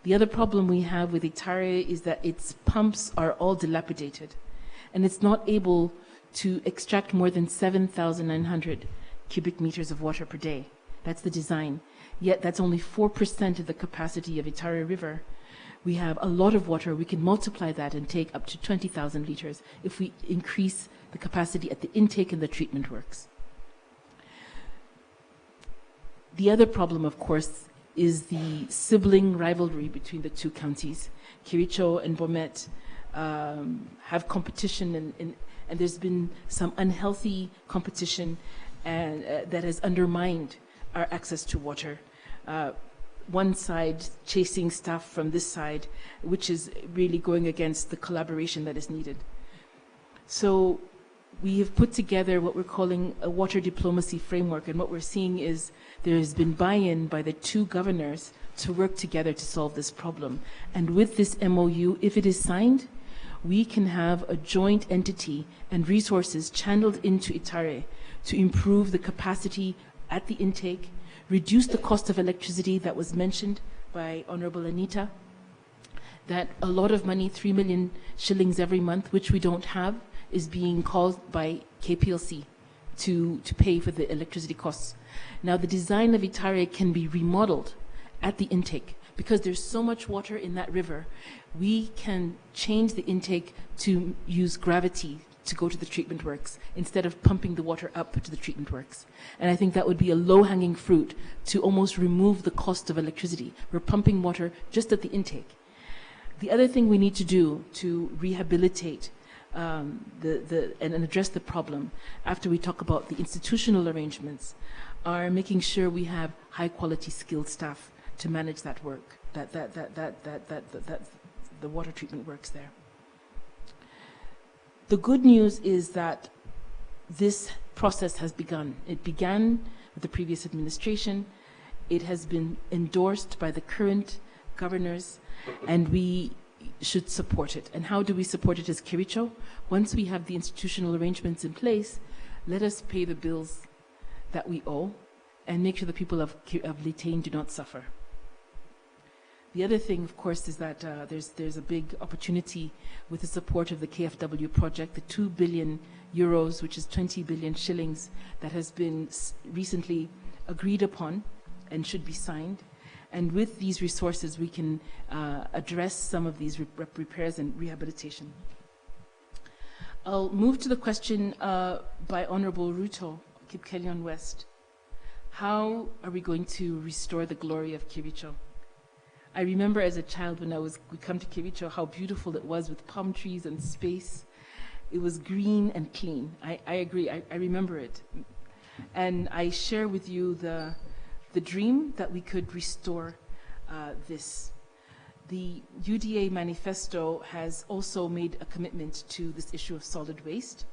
The other problem we have with Itare is that its pumps are all dilapidated, and it's not able to extract more than 7,900 cubic meters of water per day. That's the design. Yet that's only 4% of the capacity of Itare River. We have a lot of water. We can multiply that and take up to 20,000 liters if we increase the capacity at the intake and the treatment works. The other problem, of course, is the sibling rivalry between the two counties. Kericho and Bomet have competition, and there's been some unhealthy competition that has undermined our access to water. One side chasing stuff from this side, which is really going against the collaboration that is needed. So we have put together what we're calling a water diplomacy framework, and what we're seeing is there has been buy-in by the two governors to work together to solve this problem. And with this MOU, if it is signed, we can have a joint entity and resources channeled into Itare to improve the capacity at the intake, reduce the cost of electricity that was mentioned by Honorable Anita, that a lot of money, 3 million shillings every month, which we don't have, is being called by KPLC to pay for the electricity costs. Now, the design of Itare can be remodeled at the intake. Because there's so much water in that river, we can change the intake to use gravity to go to the treatment works instead of pumping the water up to the treatment works. And I think that would be a low-hanging fruit to almost remove the cost of electricity. We're pumping water just at the intake. The other thing we need to do to rehabilitate and address the problem, after we talk about the institutional arrangements, are making sure we have high-quality skilled staff to manage that work, that the water treatment works there. The good news is that this process has begun. It began with the previous administration. It has been endorsed by the current governors, and we should support it. And how do we support it as Kericho? Once we have the institutional arrangements in place, let us pay the bills that we owe and make sure the people of Litein do not suffer. The other thing, of course, is that there's a big opportunity with the support of the KFW project, the 2 billion euros, which is 20 billion shillings, that has been recently agreed upon and should be signed. And with these resources, we can address some of these repairs and rehabilitation. I'll move to the question by Honorable Ruto, Kipkelion West. How are we going to restore the glory of Kericho? I remember as a child when we come to Kericho, how beautiful it was with palm trees and space. It was green and clean. I agree. I remember it. And I share with you the dream that we could restore this. The UDA manifesto has also made a commitment to this issue of solid waste.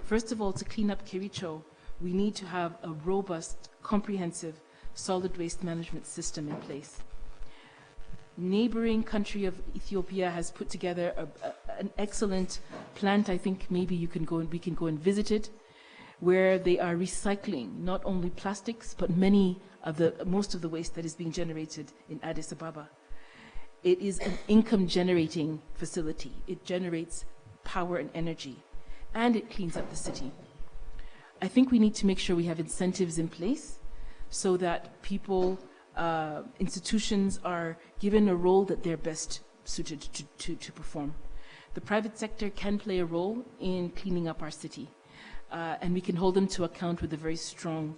First of all, to clean up Kericho, we need to have a robust, comprehensive solid waste management system in place. Neighboring country of Ethiopia has put together an excellent plant. I think maybe we can go and visit it, where they are recycling not only plastics, but most of the waste that is being generated in Addis Ababa. It is an income-generating facility. It generates power and energy, and it cleans up the city. I think we need to make sure we have incentives in place so that people, institutions are given a role that they're best suited to perform. The private sector can play a role in cleaning up our city, and we can hold them to account with a very strong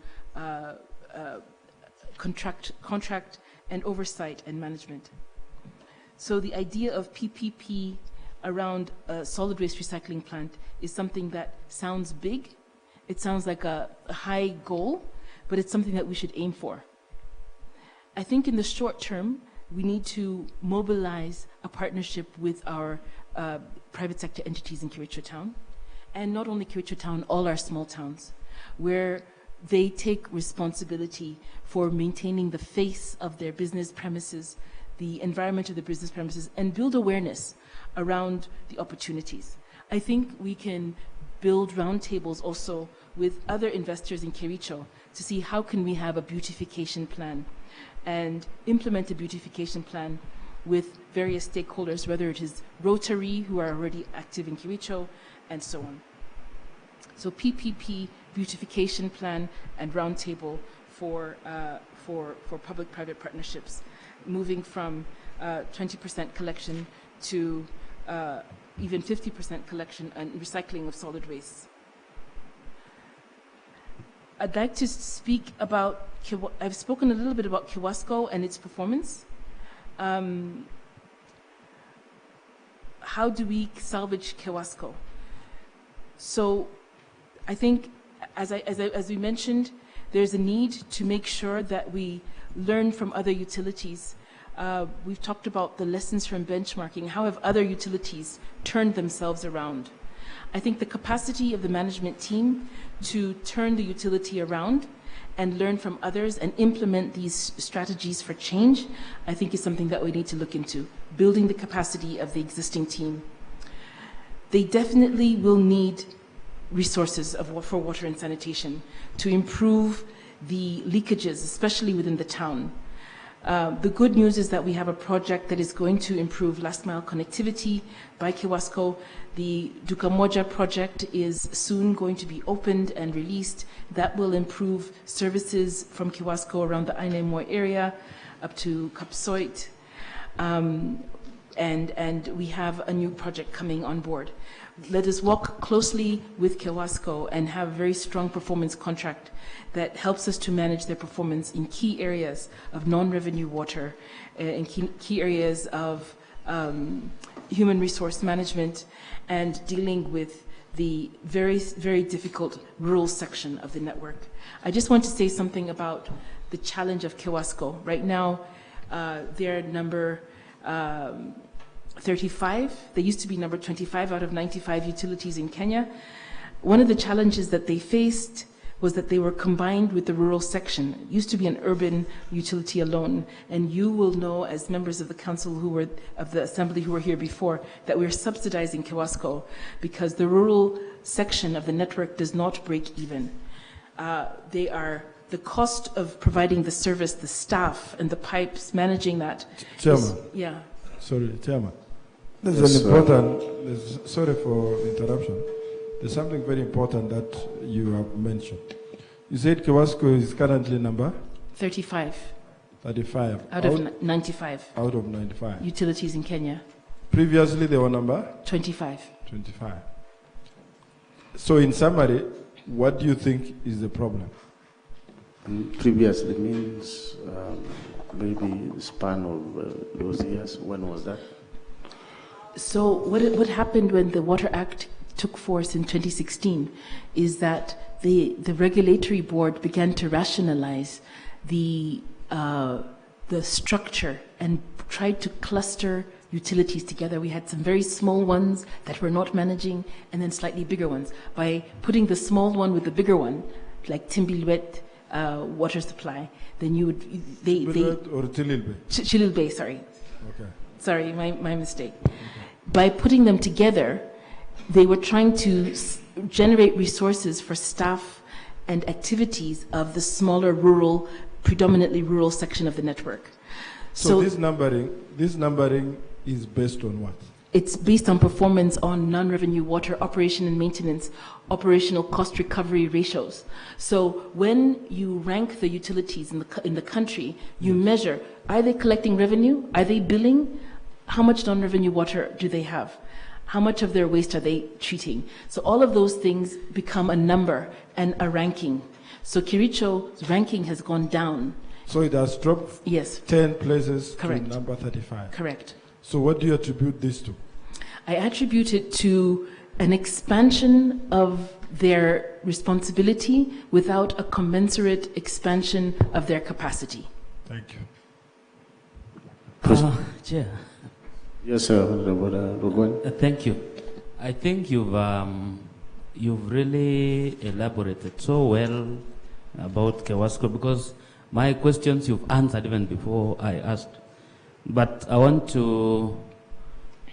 contract and oversight and management. So the idea of PPP around a solid waste recycling plant is something that sounds big. It sounds like a high goal, but it's something that we should aim for. I think in the short term, we need to mobilize a partnership with our private sector entities in Kericho Town, and not only Kericho Town, all our small towns, where they take responsibility for maintaining the face of their business premises, the environment of the business premises, and build awareness around the opportunities. I think we can build roundtables also with other investors in Kericho to see how can we have a beautification plan and implement a beautification plan with various stakeholders, whether it is Rotary, who are already active in Kericho, and so on. So PPP, beautification plan, and roundtable for public-private partnerships, moving from 20% collection to even 50% collection and recycling of solid waste. I'd like to speak about, I've spoken a little bit about Kiwasko and its performance. How do we salvage Kiwasko? So I think, as we mentioned, there's a need to make sure that we learn from other utilities. We've talked about the lessons from benchmarking. How have other utilities turned themselves around? I think the capacity of the management team to turn the utility around and learn from others and implement these strategies for change, I think is something that we need to look into, building the capacity of the existing team. They definitely will need resources for water and sanitation to improve the leakages, especially within the town. The good news is that we have a project that is going to improve last mile connectivity by Kiwasko. The Dukamoja project is soon going to be opened and released. That will improve services from Kiwasko around the Ainemoi area up to Kapsoit. And we have a new project coming on board. Let us work closely with Kiwasko and have a very strong performance contract that helps us to manage their performance in key areas of non-revenue water, in key areas of human resource management, and dealing with the very, very difficult rural section of the network. I just want to say something about the challenge of Kiwasko. Right now, they're number 35. They used to be number 25 out of 95 utilities in Kenya. One of the challenges that they faced was that they were combined with the rural section. It used to be an urban utility alone, and you will know, as members of the council of the assembly who were here before, that we're subsidizing Kiwasko because the rural section of the network does not break even. The cost of providing the service, the staff and the pipes, managing that. Chairman. Yeah. Sorry, Chairman. There's an important, sorry for interruption. There's something very important that you have mentioned. You said Kiwasko is currently number? 35. 35. Out of 95. Out of 95. Utilities in Kenya. Previously they were number? 25. 25. So in summary, what do you think is the problem? Previously means maybe span of those years. When was that? So what happened when the Water Act took force in 2016 is that the regulatory board began to rationalize the structure and tried to cluster utilities together. We had some very small ones that were not managing, and then slightly bigger ones. By putting the small one with the bigger one, like Timbilwet water supply, then you would or Chililbe? Chililbe, sorry. Okay. Sorry, my mistake. Okay. By putting them together, they were trying to generate resources for staff and activities of the smaller rural, predominantly rural section of the network. So this numbering is based on what? It's based on performance on non-revenue water operation and maintenance, operational cost recovery ratios. So when you rank the utilities in the country, you measure, are they collecting revenue? Are they billing? How much non-revenue water do they have? How much of their waste are they treating? So all of those things become a number and a ranking. So Kericho's ranking has gone down. So it has dropped 10 places Correct. to number 35. Correct. So what do you attribute this to? I attribute it to an expansion of their responsibility without a commensurate expansion of their capacity. Thank you. Chair. Yes, sir. Thank you. I think you've really elaborated so well about Kewasco, because my questions you've answered even before I asked. But I want to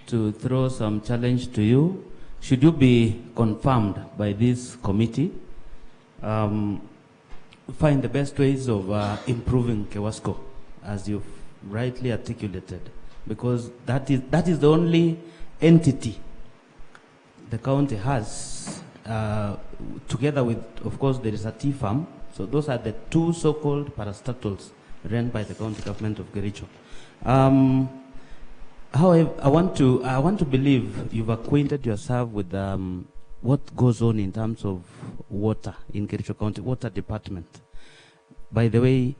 throw some challenge to you. Should you be confirmed by this committee, find the best ways of improving Kewasco, as you've rightly articulated, because that is the only entity the county has, together with, of course, there is a tea farm. So those are the two so-called parastatals run by the county government of Kericho. However, I want to believe you've acquainted yourself with what goes on in terms of water in Kericho County, water department. By the way,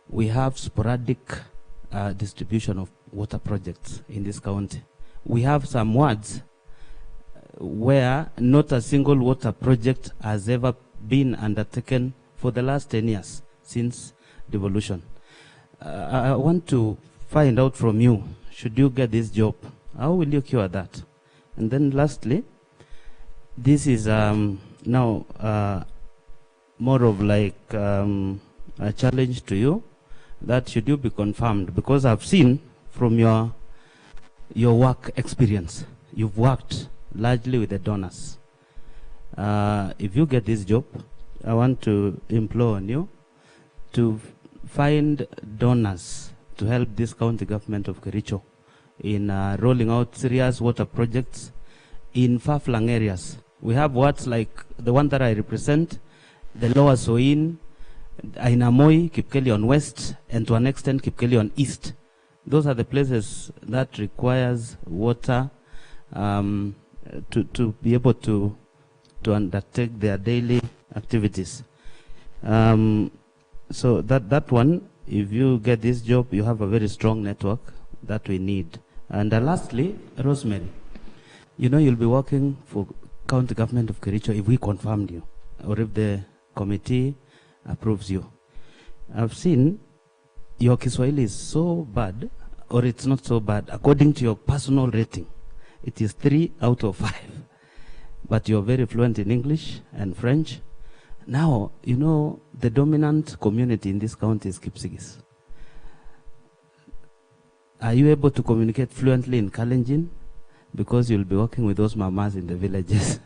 we have sporadic distribution of water projects in this county. We have some wards where not a single water project has ever been undertaken for the last 10 years since devolution. I want to find out from you, should you get this job, how will you cure that? And then lastly, this is now more of like a challenge to you, that should you be confirmed, because I've seen from your work experience, you've worked largely with the donors. If you get this job, I want to implore on you to find donors to help this county government of Kericho in rolling out serious water projects in far-flung areas. We have wards like the one that I represent, the Lower Soin, Ainamoi, Kipkelion West, and to an extent Kipkelion East. Those are the places that requires water to be able to undertake their daily activities. So that one, if you get this job, you have a very strong network that we need. And lastly, Rosemary, you know you'll be working for county government of Kericho if we confirmed you, or if the committee approves you. I've seen your Kiswahili is so bad, or it's not so bad. According to your personal rating, it is 3 out of 5. But you're very fluent in English and French. Now, you know, the dominant community in this county is Kipsigis. Are you able to communicate fluently in Kalenjin? Because you'll be working with those mamas in the villages.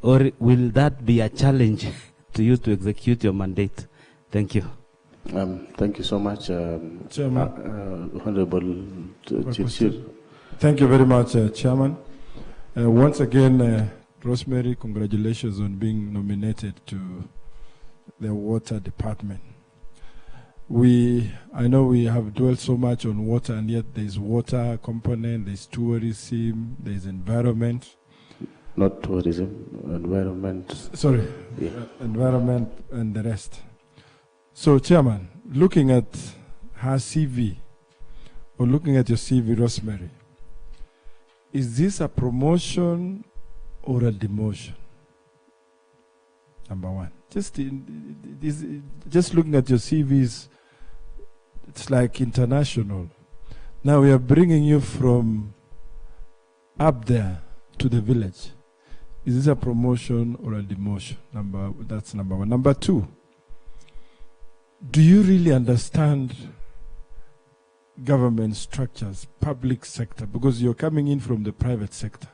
Or will that be a challenge to you to execute your mandate? Thank you. Thank you so much, Chairman. Honorable Chirchir. Thank you very much, Chairman. Once again, Rosemary, congratulations on being nominated to the Water Department. I know we have dwelt so much on water, and yet there's water component, there's tourism, there's environment. not tourism, environment. Sorry, Yeah. environment and the rest. So, Chairman, looking at her CV, or looking at your CV, Rosemary, is this a promotion or a demotion? Number one. Just looking at your CVs, it's like international. Now we are bringing you from up there to the village. Is this a promotion or a demotion? That's number one. Number two, do you really understand government structures, public sector? Because you're coming in from the private sector.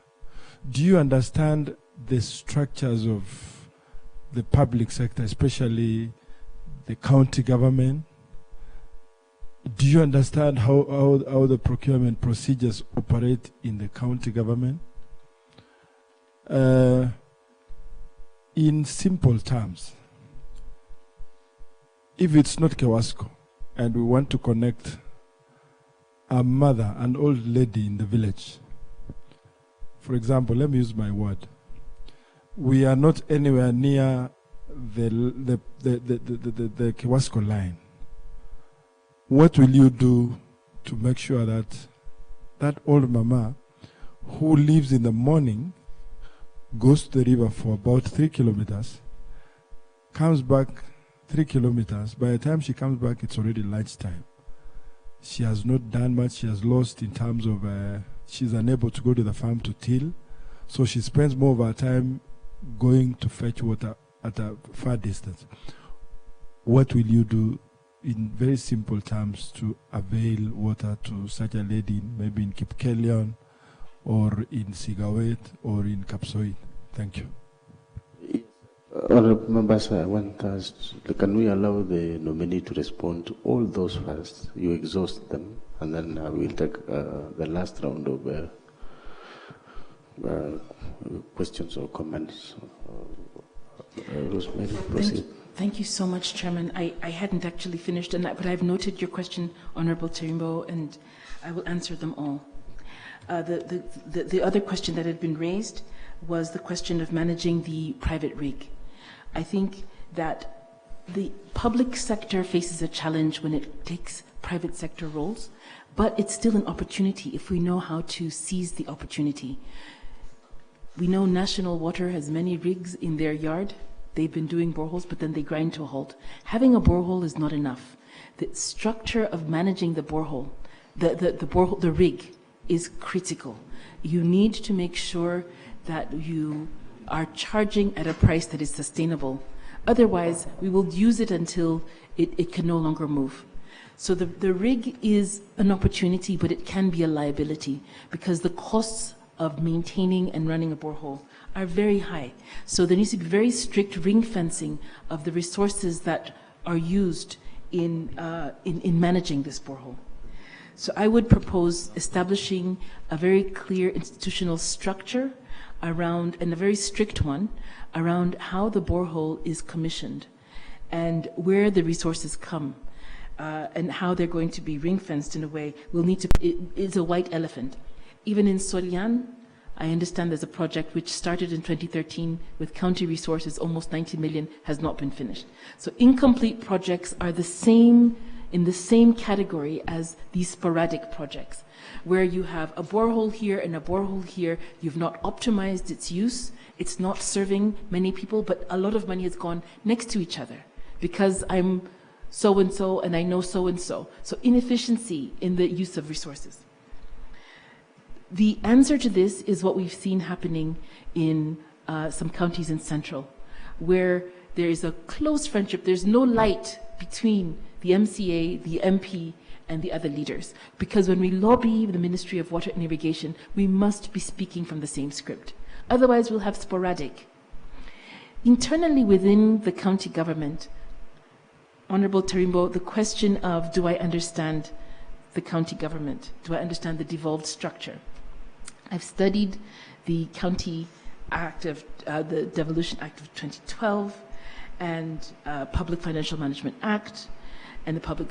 Do you understand the structures of the public sector, especially the county government? Do you understand how the procurement procedures operate in the county government? In simple terms, if it's not Kewasco and we want to connect a mother, an old lady in the village, for example, let me use my word, we are not anywhere near the Kewasco line. What will you do to make sure that that old mama who lives in the morning, goes to the river for about 3 kilometers, comes back 3 kilometers, by the time she comes back it's already lunchtime. She has not done much, she has lost in terms of, she's unable to go to the farm to till, so she spends more of her time going to fetch water at a far distance. What will you do in very simple terms to avail water to such a lady, maybe in Kipkelion or in Sigawet or in Kapsoit? Thank you. Honorable members, I want us, can we allow the nominee to respond to all those first? You exhaust them, and then we'll take the last round of questions or comments. Rosemary, proceed. Thank you so much, Chairman. I hadn't actually finished, but I've noted your question, Honorable Tarimbo, and I will answer them all. The other question that had been raised was the question of managing the private rig. I think that the public sector faces a challenge when it takes private sector roles, but it's still an opportunity if we know how to seize the opportunity. We know National Water has many rigs in their yard. They've been doing boreholes, but then they grind to a halt. Having a borehole is not enough. The structure of managing the borehole, the rig, is critical. You need to make sure that you are charging at a price that is sustainable. Otherwise, we will use it until it can no longer move. So the rig is an opportunity, but it can be a liability because the costs of maintaining and running a borehole are very high. So there needs to be very strict ring fencing of the resources that are used in managing this borehole. So I would propose establishing a very clear institutional structure around, and a very strict one, around how the borehole is commissioned and where the resources come and how they're going to be ring fenced in a way. It's a white elephant. Even in Solian, I understand there's a project which started in 2013 with county resources, almost 90 million, has not been finished. So incomplete projects are in the same category as these sporadic projects, where you have a borehole here and a borehole here, you've not optimized its use, it's not serving many people, but a lot of money has gone next to each other because I'm so-and-so and I know so-and-so. So inefficiency in the use of resources. The answer to this is what we've seen happening in some counties in Central, where there is a close friendship. There's no light between the MCA, the MP, and the other leaders. Because when we lobby the Ministry of Water and Irrigation, we must be speaking from the same script. Otherwise, we'll have sporadic. Internally within the county government, Honorable Tarimbo, the question of, do I understand the county government? Do I understand the devolved structure? I've studied the County Act of, the Devolution Act of 2012 and Public Financial Management Act and the Public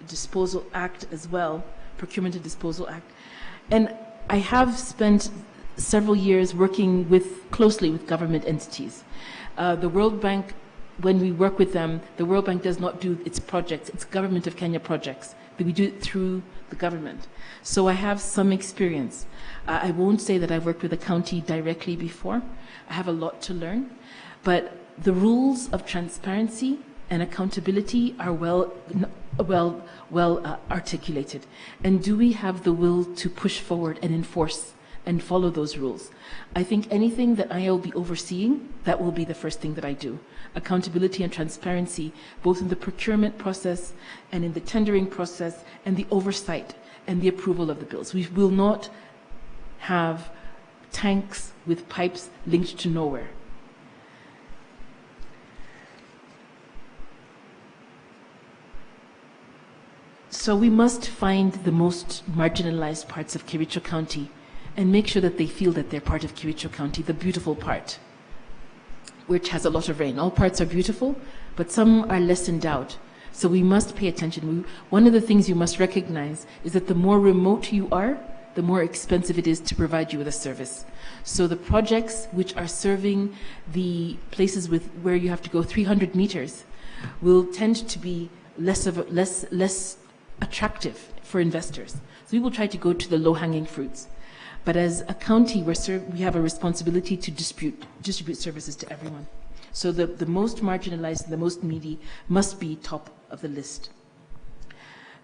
Disposal Act as well, Procurement and Disposal Act. And I have spent several years working closely with government entities. The World Bank, when we work with them, the World Bank does not do its projects, it's Government of Kenya projects. We do it through the government. So I have some experience. I won't say that I've worked with a county directly before. I have a lot to learn. But the rules of transparency and accountability are well articulated. And do we have the will to push forward and enforce and follow those rules? I think anything that I will be overseeing, that will be the first thing that I do. Accountability and transparency, both in the procurement process and in the tendering process and the oversight and the approval of the bills. We will not have tanks with pipes linked to nowhere. So we must find the most marginalized parts of Kericho County and make sure that they feel that they're part of Kericho County, the beautiful part, which has a lot of rain. All parts are beautiful, but some are less endowed. So we must pay attention. One of the things you must recognize is that the more remote you are, the more expensive it is to provide you with a service. So the projects which are serving the places where you have to go 300 meters will tend to be less attractive for investors. So we will try to go to the low-hanging fruits. But as a county, we have a responsibility to distribute services to everyone. So the most marginalized and the most needy must be top of the list.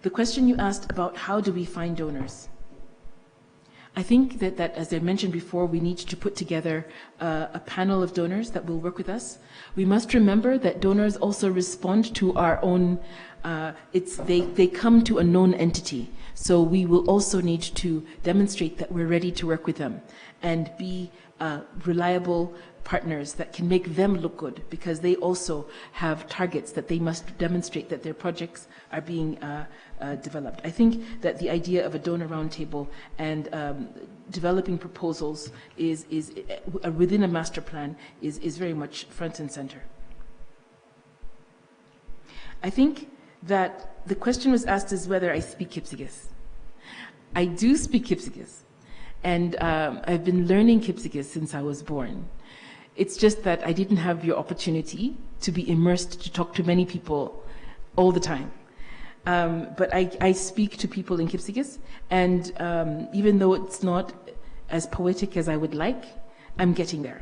The question you asked about how do we find donors? I think that as I mentioned before, we need to put together a panel of donors that will work with us. We must remember that donors also respond to our own, they come to a known entity. So we will also need to demonstrate that we're ready to work with them and be reliable partners that can make them look good, because they also have targets that they must demonstrate that their projects are being developed. I think that the idea of a donor roundtable and developing proposals is within a master plan is very much front and center. I think that the question was asked is whether I speak Kipsigis. I do speak Kipsigis, and I've been learning Kipsigis since I was born. It's just that I didn't have your opportunity to be immersed, to talk to many people all the time. But I speak to people in Kipsigis, and even though it's not as poetic as I would like, I'm getting there.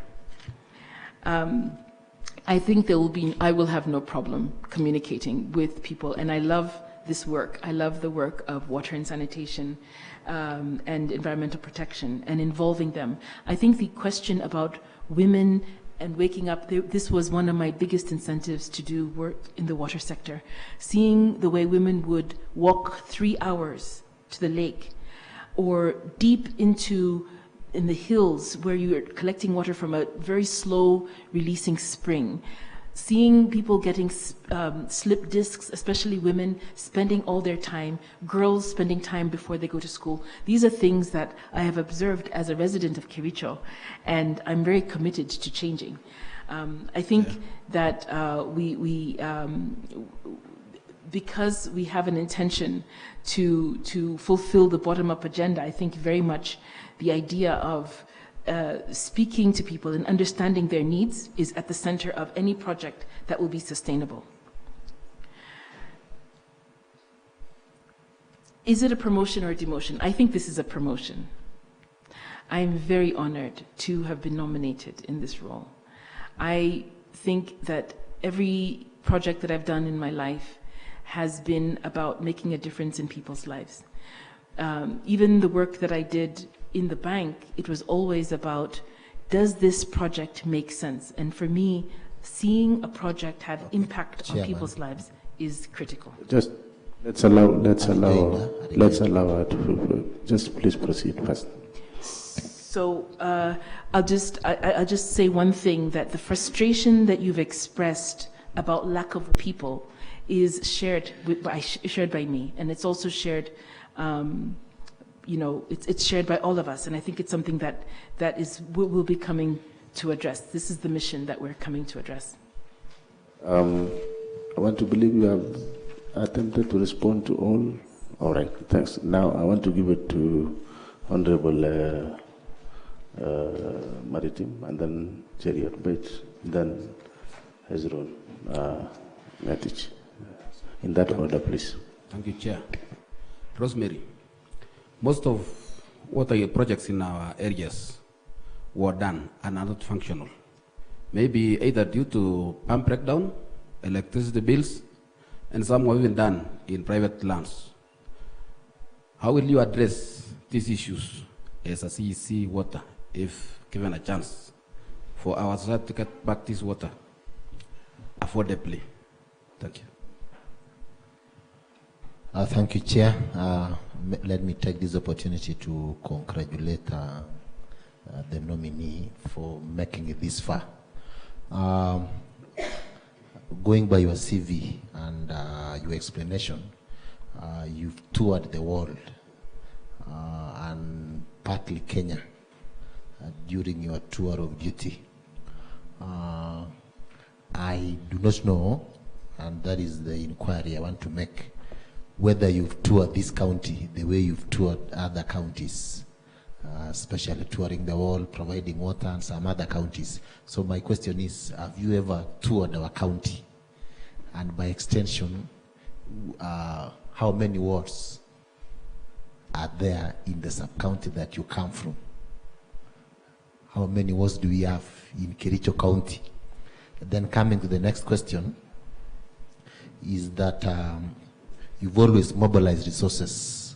I think I will have no problem communicating with people, and I love this work. I love the work of water and sanitation and environmental protection and involving them. I think the question about women and waking up, this was one of my biggest incentives to do work in the water sector. Seeing the way women would walk 3 hours to the lake or deep in the hills where you're collecting water from a very slow releasing spring. Seeing people getting slip discs, especially women, spending all their time, girls spending time before they go to school. These are things that I have observed as a resident of Kericho, and I'm very committed to changing. I think that because we have an intention to fulfill the bottom-up agenda, I think very much the idea of speaking to people and understanding their needs is at the center of any project that will be sustainable. Is it a promotion or a demotion? I think this is a promotion. I am very honored to have been nominated in this role. I think that every project that I've done in my life has been about making a difference in people's lives. Even the work that I did in the bank, it was always about, does this project make sense? And for me, seeing a project have impact on people's lives is critical. Just let's allow her to just please proceed first. So I'll just say one thing, that the frustration that you've expressed about lack of people is shared by me, and it's also shared. It's shared by all of us, and I think it's something that we'll be coming to address. This is the mission that we're coming to address. I want to believe you have attempted to respond to all. All right, thanks. Now I want to give it to Honorable Maritime, and then Cheriot Bet, then Hezron Ngatich. In that order, please. Thank you, Chair. Rosemary, most of water projects in our areas were done and are not functional. Maybe either due to pump breakdown, electricity bills, and some were even done in private lands. How will you address these issues as a CEC water if given a chance for our society to get back this water affordably? Thank you. Thank you, Chair. Let me take this opportunity to congratulate the nominee for making it this far. Going by your CV and your explanation, you've toured the world and partly Kenya during your tour of duty. I do not know, and that is the inquiry I want to make, whether you've toured this county the way you've toured other counties, especially touring the world, providing water, and some other counties. So my question is, have you ever toured our county? And by extension, how many wards are there in the sub-county that you come from? How many wards do we have in Kericho County? Then coming to the next question, is that you've always mobilized resources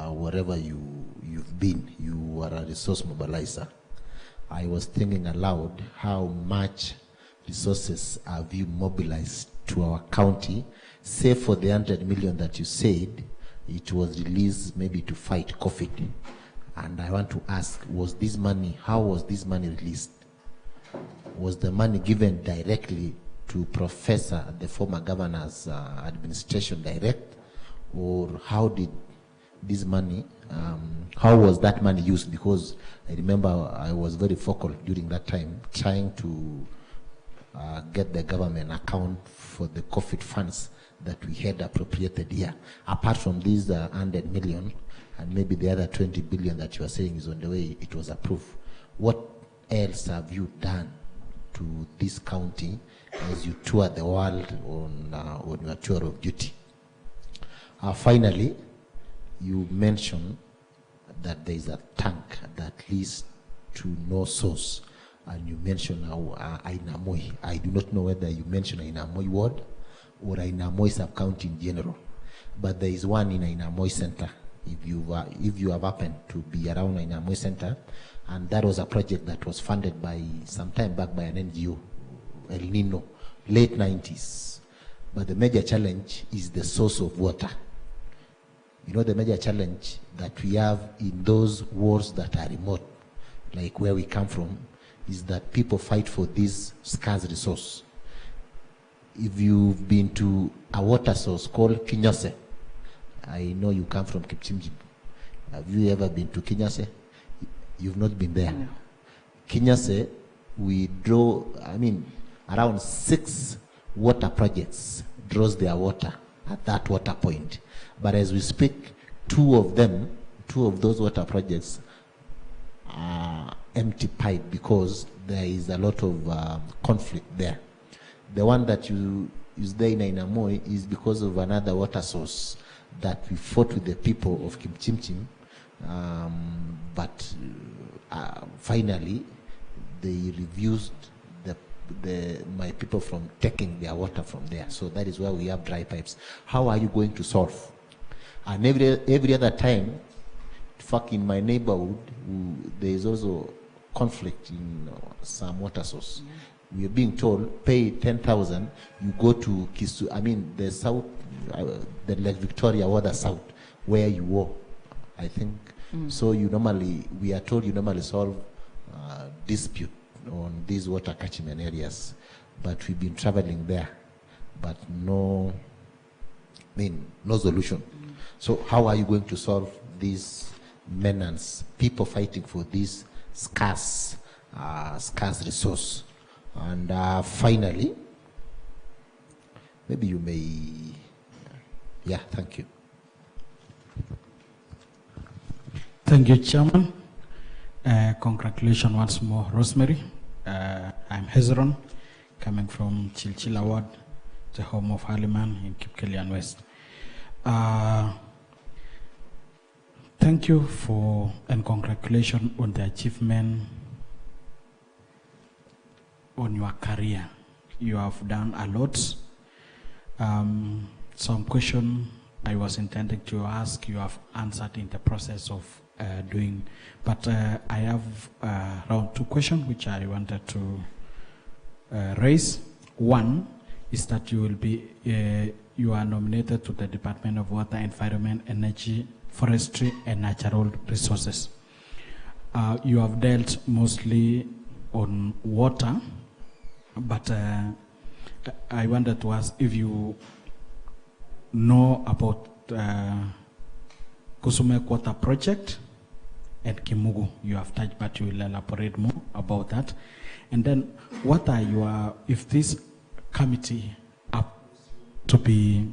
wherever you've been. You are a resource mobilizer. I was thinking aloud, how much resources have you mobilized to our county, save for the 100 million that you said it was released maybe to fight COVID? And I want to ask, was this money, how was this money released? Was the money given directly to Professor, the former governor's administration direct, or how did this money, how was that money used? Because I remember I was very focal during that time, trying to get the government account for the COVID funds that we had appropriated here. Apart from these 100 million, and maybe the other 20 billion that you are saying is on the way, it was approved. What else have you done to this county as you tour the world on your tour of duty? Finally, you mentioned that there is a tank that leads to no source, and you mentioned Ainamoi. I do not know whether you mentioned Ainamoi ward or Ainamoi sub-county in general, but there is one in Ainamoi Center. If you have happened to be around Ainamoi Center, and that was a project that was funded by some time back by an NGO, El Nino, late 90s. But the major challenge is the source of water. You know, the major challenge that we have in those wards that are remote, like where we come from, is that people fight for this scarce resource. If you've been to a water source called Kinyose, I know you come from Kipchimjim. Have you ever been to Kinyose? You've not been there. No. Kinyose, we draw, around 6 water projects draws their water at that water point. But as we speak, 2 of those water projects are empty pipe because there is a lot of conflict there. The one that is there in Ainamoi is because of another water source that we fought with the people of Kimchimchim, but finally they refused my people from taking their water from there. So that is why we have dry pipes. How are you going to solve? And every other time, in fact, in my neighborhood, there is also conflict in some water source. We are being told, pay 10,000, you go to the south, the Lake Victoria or the south, where you were, I think. So we are told you normally solve dispute on these water catchment areas, but we've been traveling there, but no solution. So how are you going to solve these menace, people fighting for this scarce resource? And finally, maybe you may, thank you. Thank you, Chairman. Congratulations once more, Rosemary. I'm Hezron, coming from Chilchila Ward, the home of Harliman in Chepkirui West. Thank you for and congratulations on the achievement on your career. You have done a lot. Some question I was intending to ask, you have answered in the process of doing, but I have around 2 questions which I wanted to raise. One is that you will be, you are nominated to the Department of Water, Environment, Energy, Forestry, and Natural Resources. You have dealt mostly on water, but I wanted to ask if you know about Kusumek Water Project and Kimugu. You have touched, but you will elaborate more about that. And then, what are your, if this committee up to be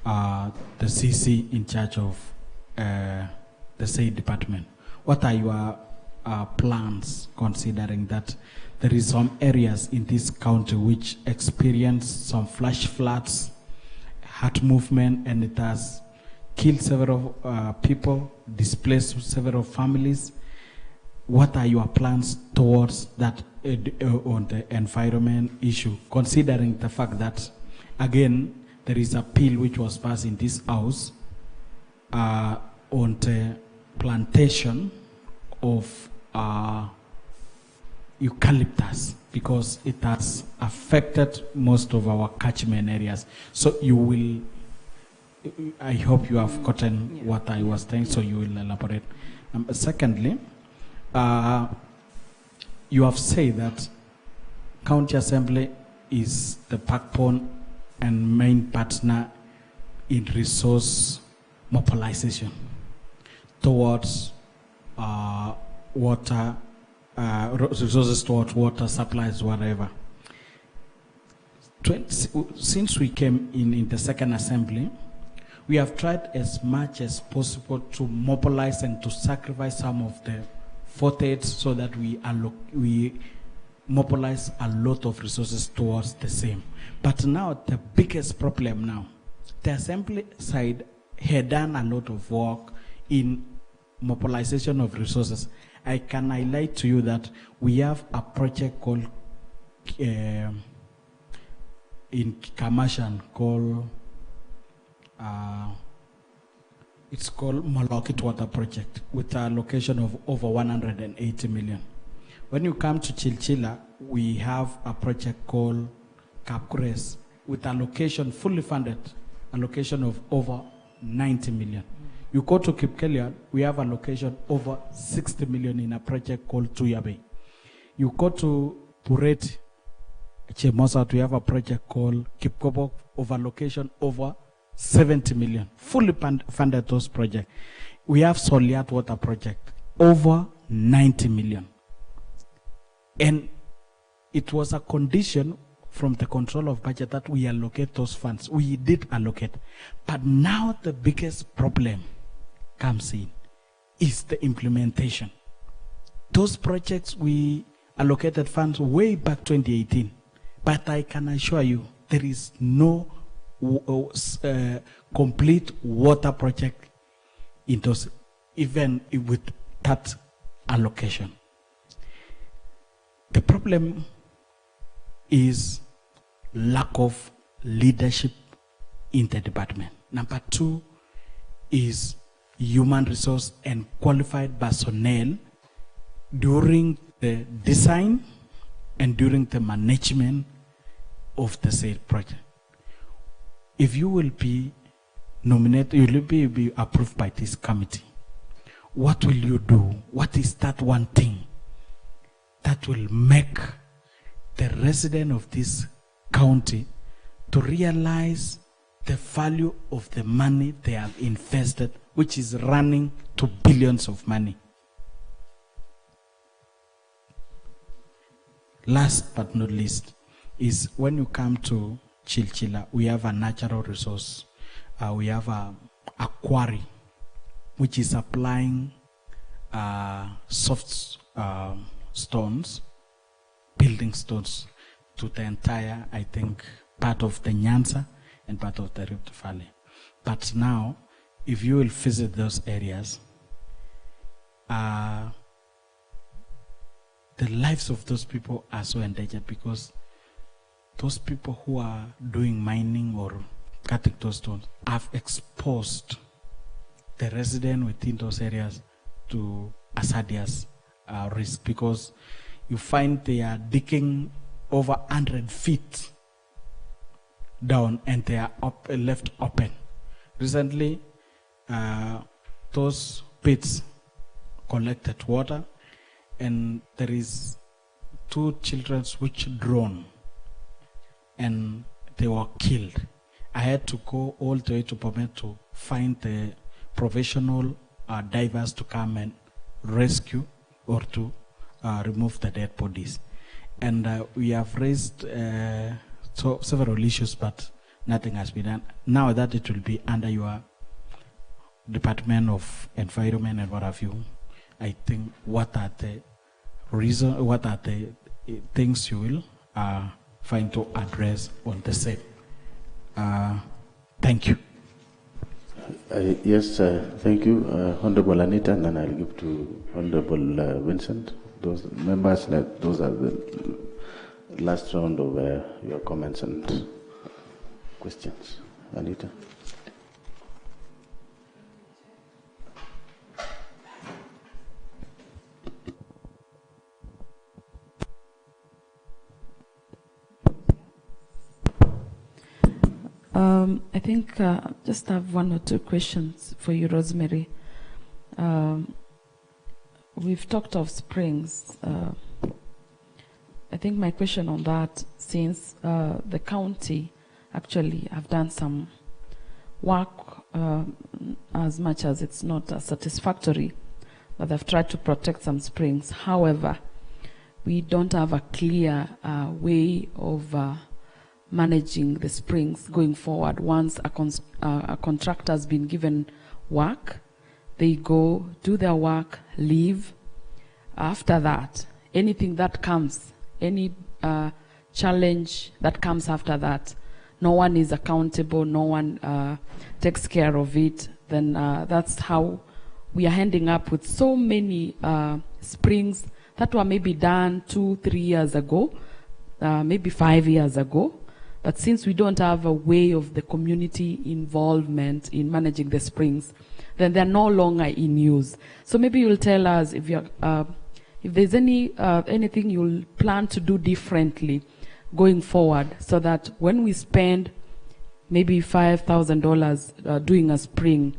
the CC in charge of the same department, what are your plans, considering that there is some areas in this county which experience some flash floods, hard movement, and it has killed several people, displaced several families? What are your plans towards that on the environment issue, considering the fact that, again, there is a bill which was passed in this house on the plantation of eucalyptus, because it has affected most of our catchment areas. So you will, I hope you have gotten what I was saying, so you will elaborate. Secondly, you have said that County Assembly is the backbone and main partner in resource mobilization towards water, resources towards water supplies, whatever. Since we came in the second assembly, we have tried as much as possible to mobilize and to sacrifice some of the fortes so that we mobilize a lot of resources towards the same. But now the biggest problem now, the assembly side had done a lot of work in mobilization of resources. I can highlight to you that we have a project called in Kamashan called it's called Malokit Water Project with a location of over 180 million. When you come to Chilchila, we have a project called Chepkirui with a location fully funded, a location of over 90 million. You go to Chepkirui, we have a location over 60 million in a project called Tuyabe. You go to Pureti, Chemosat, we have a project called Kipkobok, over location over 70 million. Fully funded those projects. We have Soliat Water Project, over 90 million. And it was a condition from the control of budget that we allocate those funds. We did allocate. But now the biggest problem comes in is the implementation. Those projects we allocated funds way back 2018. But I can assure you there is no complete water project in those, even with that allocation. The problem is lack of leadership in the department. Number 2 is human resource and qualified personnel during the design and during the management of the said project. If you will be nominated, you will be approved by this committee, what will you do? What is that one thing that will make the resident of this county to realize the value of the money they have invested, which is running to billions of money? Last but not least is when you come to Chilchila, we have a natural resource. We have a quarry which is supplying soft stones, building stones, to the entire, I think, part of the Nyanza and part of the Rift Valley. But now, if you will visit those areas, the lives of those people are so endangered, because those people who are doing mining or cutting those stones have exposed the resident within those areas to hazardous risk, because you find they are digging over 100 feet down and they are left open. Recently, those pits collected water, and there is 2 children which drowned and they were killed. I had to go all the way to Bomet to find the professional divers to come and rescue or to remove the dead bodies. And we have raised several issues, but nothing has been done. Now that it will be under your Department of Environment and what have you, I think what are the things you will find to address on the same. Thank you. Yes, thank you, Honorable Anita, and then I'll give to Honorable Vincent. Those members, those are the last round of your comments and questions. Anita. I think just have 1 or 2 questions for you, Rosemary. We've talked of springs. I think my question on that, since the county actually have done some work, as much as it's not satisfactory, but they've tried to protect some springs. However, we don't have a clear way of managing the springs going forward. Once a contractor has been given work, they go, do their work, leave. After that, anything that comes, any challenge that comes after that, no one is accountable, no one takes care of it. Then that's how we are ending up with so many springs that were maybe done 2-3 years ago, maybe 5 years ago. But since we don't have a way of the community involvement in managing the springs, then they're no longer in use. So maybe you'll tell us if there's anything you'll plan to do differently going forward, so that when we spend maybe $5,000 doing a spring,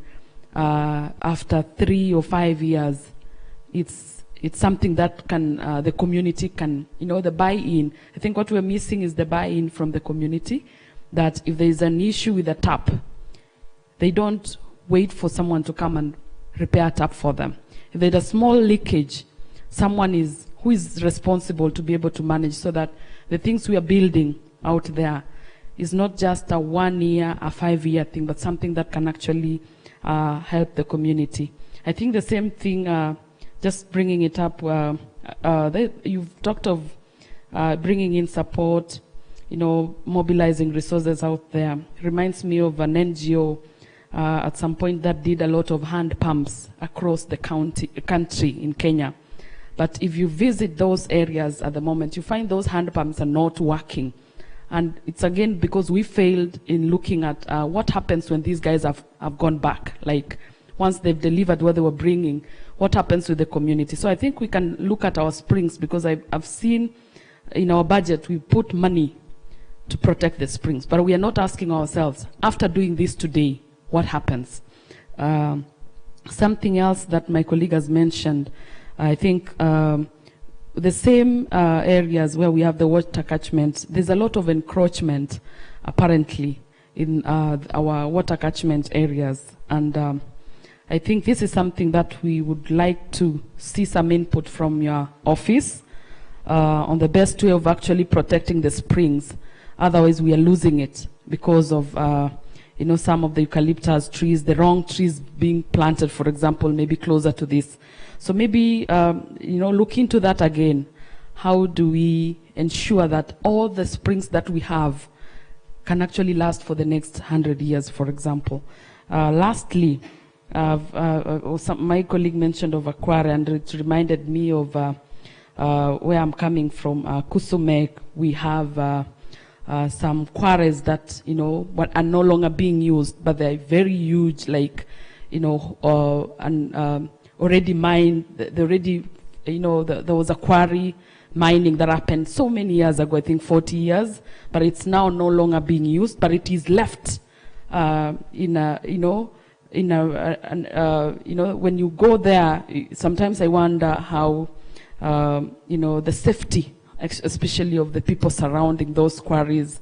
after 3 or 5 years, it's something that can the community can, the buy-in. I think what we're missing is the buy-in from the community, that if there is an issue with a tap, they don't wait for someone to come and repair a tap for them. If there's a small leakage, someone who is responsible to be able to manage, so that the things we are building out there is not just a 1 year, a 5-year thing, but something that can actually help the community. I think the same thing, just bringing it up, you've talked of bringing in support, mobilizing resources out there. Reminds me of an NGO at some point that did a lot of hand pumps across the country in Kenya. But if you visit those areas at the moment, you find those hand pumps are not working. And it's again because we failed in looking at what happens when these guys have gone back. Like, once they've delivered what they were bringing, what happens with the community? So I think we can look at our springs, because I've seen in our budget, we put money to protect the springs, but we are not asking ourselves, after doing this today, what happens? Something else that my colleague has mentioned, I think the same areas where we have the water catchment, there's a lot of encroachment apparently in our water catchment areas. And I think this is something that we would like to see some input from your office on the best way of actually protecting the springs. Otherwise, we are losing it because of some of the eucalyptus trees, the wrong trees being planted, for example, maybe closer to this. So maybe, look into that again. How do we ensure that all the springs that we have can actually last for the next 100 years, for example? Lastly, my colleague mentioned of a quarry, and it reminded me of where I'm coming from, Kusumek. We have some quarries that are no longer being used, but they're very huge, like already mined. There was a quarry mining that happened so many years ago, I think 40 years, but it's now no longer being used, but it is left when you go there, sometimes I wonder how, the safety, especially of the people surrounding those quarries.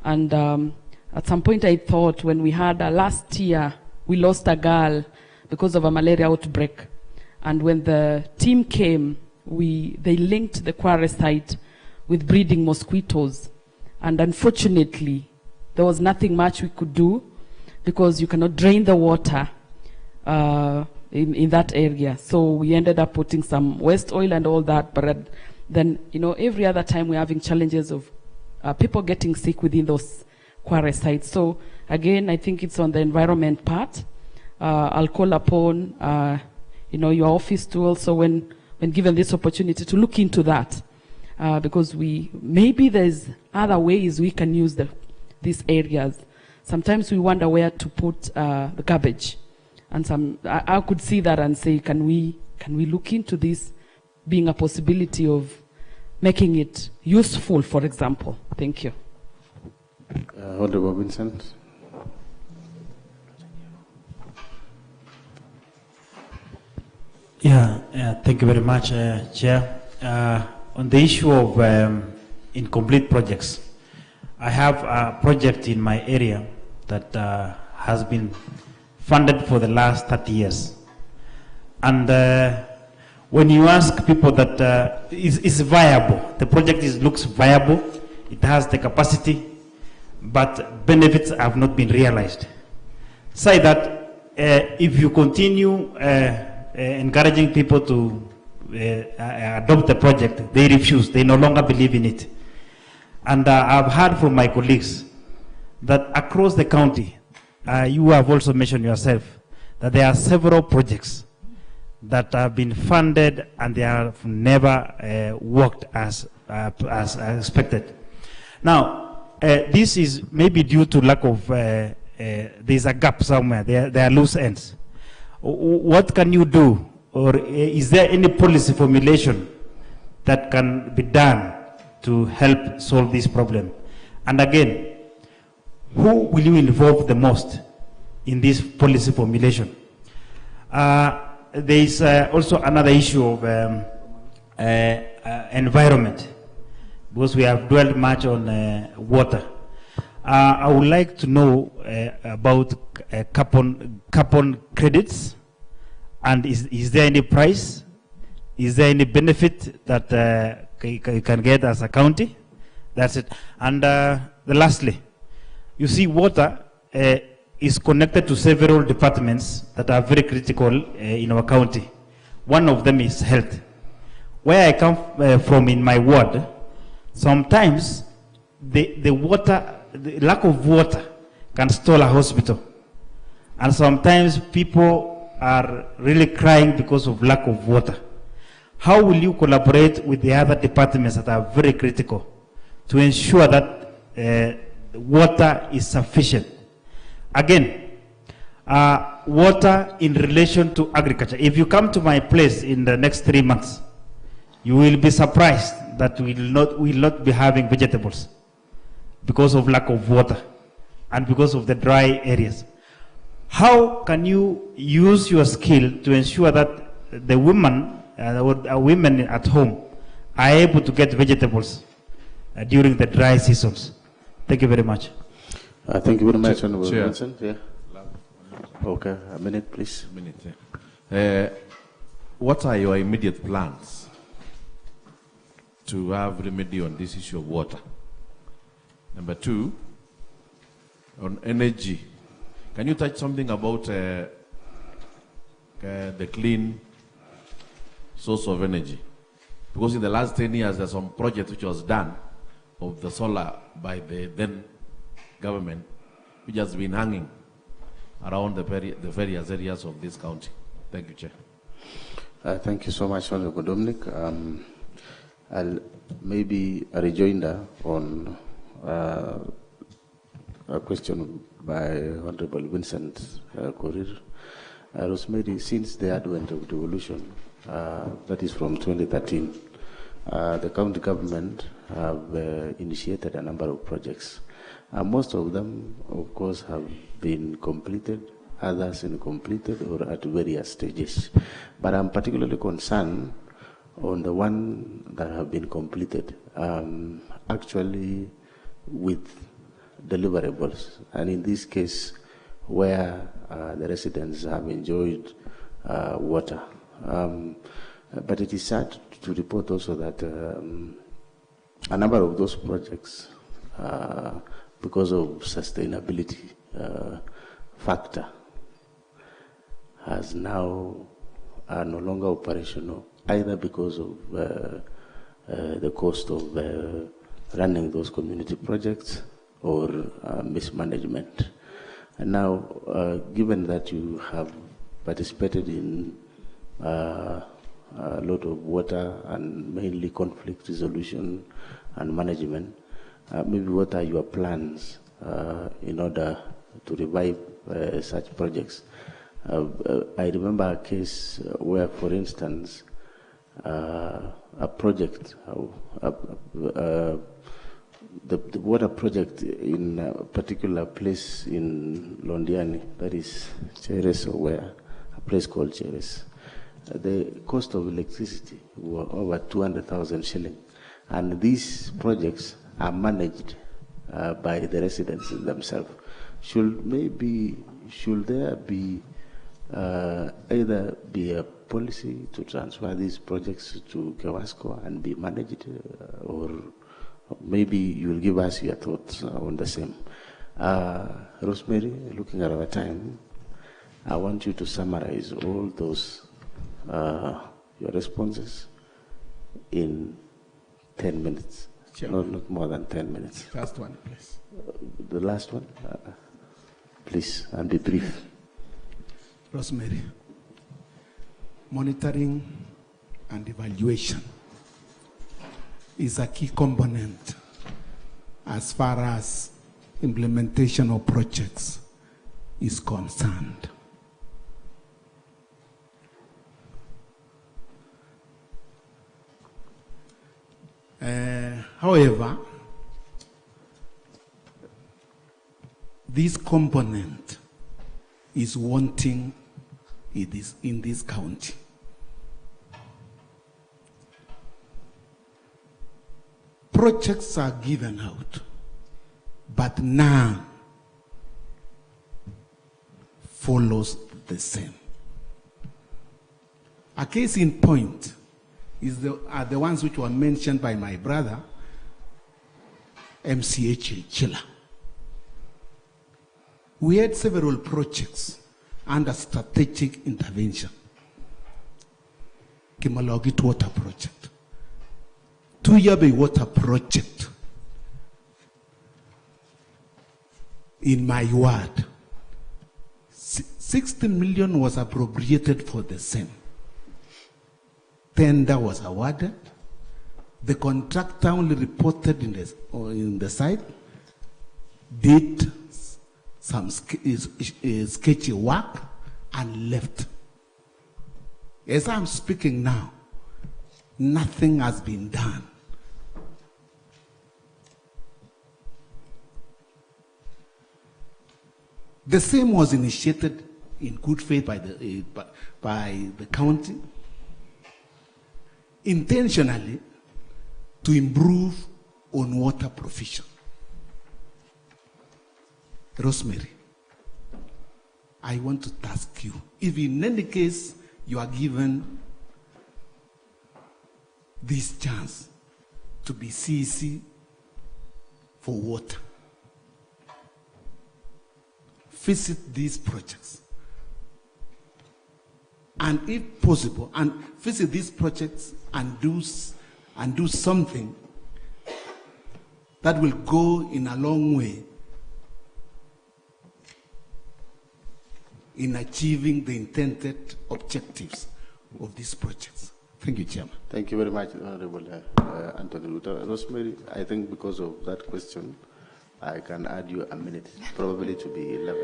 And at some point I thought, when we had last year, we lost a girl because of a malaria outbreak. And when the team came, they linked the quarry site with breeding mosquitoes. And unfortunately, there was nothing much we could do, because you cannot drain the water in that area. So we ended up putting some waste oil and all that. But then, every other time we're having challenges of people getting sick within those quarry sites. So again, I think it's on the environment part. I'll call upon your office to also, when given this opportunity, to look into that, because maybe there's other ways we can use these areas. Sometimes we wonder where to put the garbage, and I could see that and say, can we look into this being a possibility of making it useful, for example? Thank you. Honorable Vincent. Thank you very much, Chair. On the issue of incomplete projects, I have a project in my area that has been funded for the last 30 years. And when you ask people that it's viable, the project looks viable, it has the capacity, but benefits have not been realized. Say that if you continue encouraging people to adopt the project, they refuse, they no longer believe in it. And I've heard from my colleagues that across the county, you have also mentioned yourself, that there are several projects that have been funded and they have never worked as expected. Now, this is maybe due to lack of, there's a gap somewhere, there are loose ends. What can you do, or is there any policy formulation that can be done to help solve this problem? And again, who will you involve the most in this policy formulation? There is also another issue of environment, because we have dwelled much on water. I would like to know about carbon credits, and is there any price? Is there any benefit that you can get as a county? That's it. And lastly, you see, water is connected to several departments that are very critical in our county. One of them is health. Where I come from in my ward, sometimes the lack of water can stall a hospital. And sometimes people are really crying because of lack of water. How will you collaborate with the other departments that are very critical to ensure that water is sufficient? Again, water in relation to agriculture. If you come to my place in the next 3 months, you will be surprised that we will not be having vegetables because of lack of water and because of the dry areas. How can you use your skill to ensure that the women at home are able to get vegetables during the dry seasons? Thank you very much. Thank you very much, Honorable Vincent. Yeah. Okay, a minute, please. A minute. Yeah. What are your immediate plans to have remedy on this issue of water? Number two, on energy. Can you touch something about the clean source of energy. Because in the last 10 years, there's some project which was done of the solar by the then government, which has been hanging around the various areas of this county. Thank you, Chair. Thank you so much, Honorable Dominic. I'll maybe a rejoinder on a question by Honorable Vincent Korir. Rosemary, since the advent of devolution, that is from 2013, the county government have initiated a number of projects. Most of them, of course, have been completed, others incompleted or at various stages. But I'm particularly concerned on the one that have been completed, actually with deliverables. And in this case, where the residents have enjoyed water. But it is sad to report also that a number of those projects, because of sustainability factor, has now are no longer operational, either because of the cost of running those community projects or mismanagement. And now, given that you have participated in a lot of water and mainly conflict resolution and management, maybe what are your plans in order to revive such projects? I remember a case where, for instance, a project, the water project in a particular place in Londiani, that is Cheres, or where, a place called Cheres. The cost of electricity were over 200,000 shillings. And these projects are managed by the residents themselves. Should there be either be a policy to transfer these projects to Kewasco and be managed, or maybe you'll give us your thoughts on the same. Rosemary, looking at our time, I want you to summarize all those, your responses in 10 minutes. Sure. Not more than 10 minutes. Last one, please. The last one, please, and be brief. Rosemary, monitoring and evaluation is a key component as far as implementation of projects is concerned. However, this component is wanting in this county. Projects are given out, but none follows the same. A case in point are the ones which were mentioned by my brother, MCH Chila. We had several projects under strategic intervention. Kimalogit Water Project, Tuyabe Water Project in my ward. 60 million was appropriated for the same. Tender was awarded. The contractor only reported in the site, did some sketchy work, and left. As I'm speaking now, nothing has been done. The same was initiated in good faith by the county, intentionally to improve on water provision. Rosemary, I want to ask you, if in any case you are given this chance to be CEC for water, visit these projects and if possible, and visit these projects and do something that will go in a long way in achieving the intended objectives of these projects. Thank you, Chairman. Thank you very much, Honorable Anthony Luther. Rosemary, I think because of that question, I can add you a minute, probably to be 11,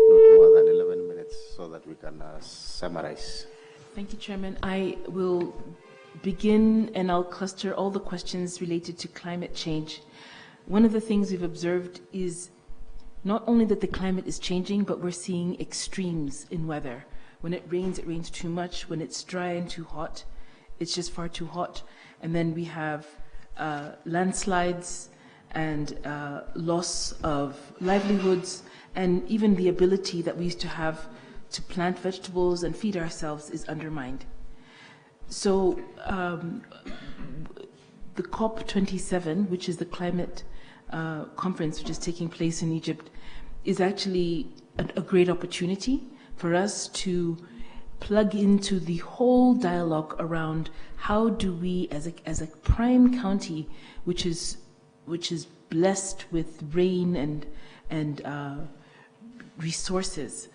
not more than 11 minutes, so that we can summarize. Thank you, Chairman. I will begin and I'll cluster all the questions related to climate change. One of the things we've observed is not only that the climate is changing, but we're seeing extremes in weather. When it rains too much. When it's dry and too hot, it's just far too hot. And then we have landslides and loss of livelihoods, and even the ability that we used to have to plant vegetables and feed ourselves is undermined. So the COP27, which is the climate conference which is taking place in Egypt, is actually a great opportunity for us to plug into the whole dialogue around how do we, as a prime county, which is blessed with rain and resources,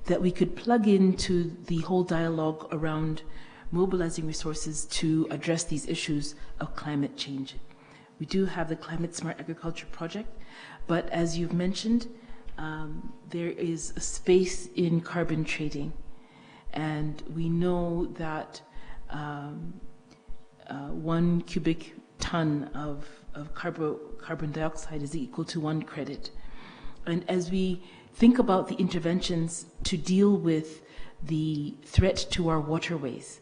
that we could plug into the whole dialogue around mobilizing resources to address these issues of climate change. We do have the Climate Smart Agriculture Project, but as you've mentioned, there is a space in carbon trading, and we know that 1 cubic ton of carbon dioxide is equal to 1 credit. And as we think about the interventions to deal with the threat to our waterways,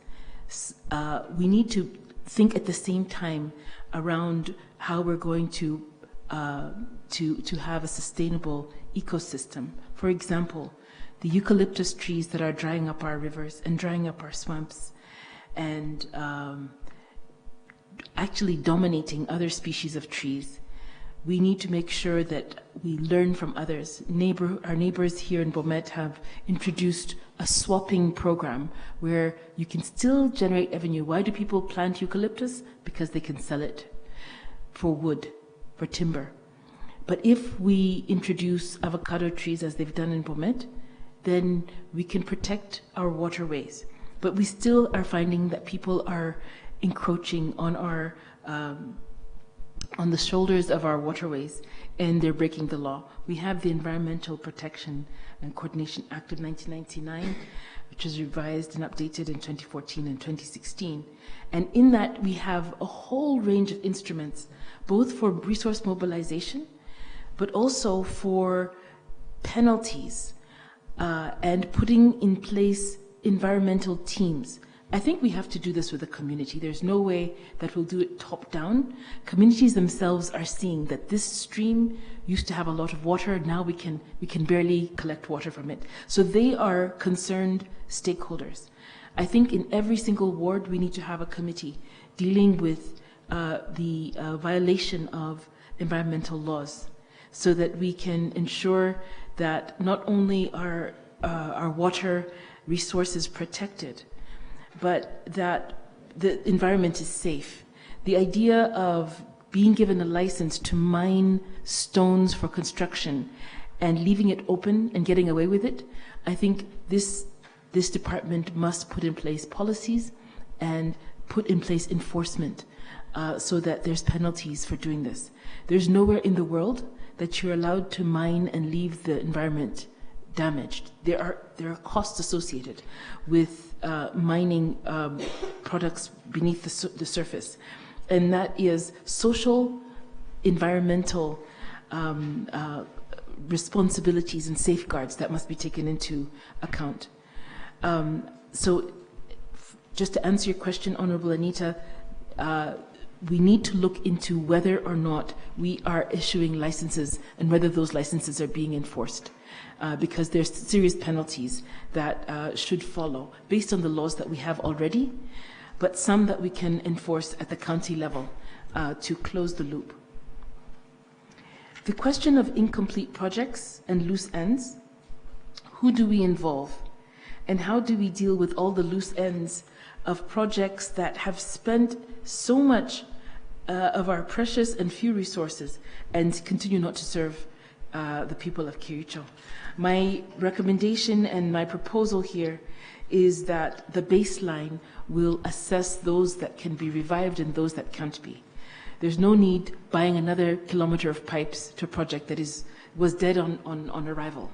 we need to think at the same time around how we're going to have a sustainable ecosystem. For example, the eucalyptus trees that are drying up our rivers and drying up our swamps and actually dominating other species of trees. We need to make sure that we learn from others. Our neighbors here in Bomet have introduced a swapping program where you can still generate revenue. Why do people plant eucalyptus? Because they can sell it for wood, for timber. But if we introduce avocado trees, as they've done in Bomet, then we can protect our waterways. But we still are finding that people are encroaching on our on the shoulders of our waterways, and they're breaking the law. We have the Environmental Protection and Coordination Act of 1999, which was revised and updated in 2014 and 2016. And in that, we have a whole range of instruments, both for resource mobilization, but also for penalties and putting in place environmental teams. I think we have to do this with the community. There's no way that we'll do it top down. Communities themselves are seeing that this stream used to have a lot of water. Now we can barely collect water from it. So they are concerned stakeholders. I think in every single ward we need to have a committee dealing with the violation of environmental laws, so that we can ensure that not only are our water resources protected, but that the environment is safe. The idea of being given a license to mine stones for construction and leaving it open and getting away with it, I think this department must put in place policies and put in place enforcement so that there's penalties for doing this. There's nowhere in the world that you're allowed to mine and leave the environment damaged. There are costs associated with mining products beneath the surface, and that is social, environmental responsibilities and safeguards that must be taken into account. So, just to answer your question, Honorable Anita, we need to look into whether or not we are issuing licenses and whether those licenses are being enforced. Because there's serious penalties that should follow based on the laws that we have already, but some that we can enforce at the county level to close the loop. The question of incomplete projects and loose ends, who do we involve? And how do we deal with all the loose ends of projects that have spent so much of our precious and few resources and continue not to serve the people of Kericho? My recommendation and my proposal here is that the baseline will assess those that can be revived and those that can't be. There's no need buying another kilometer of pipes to a project that was dead on arrival.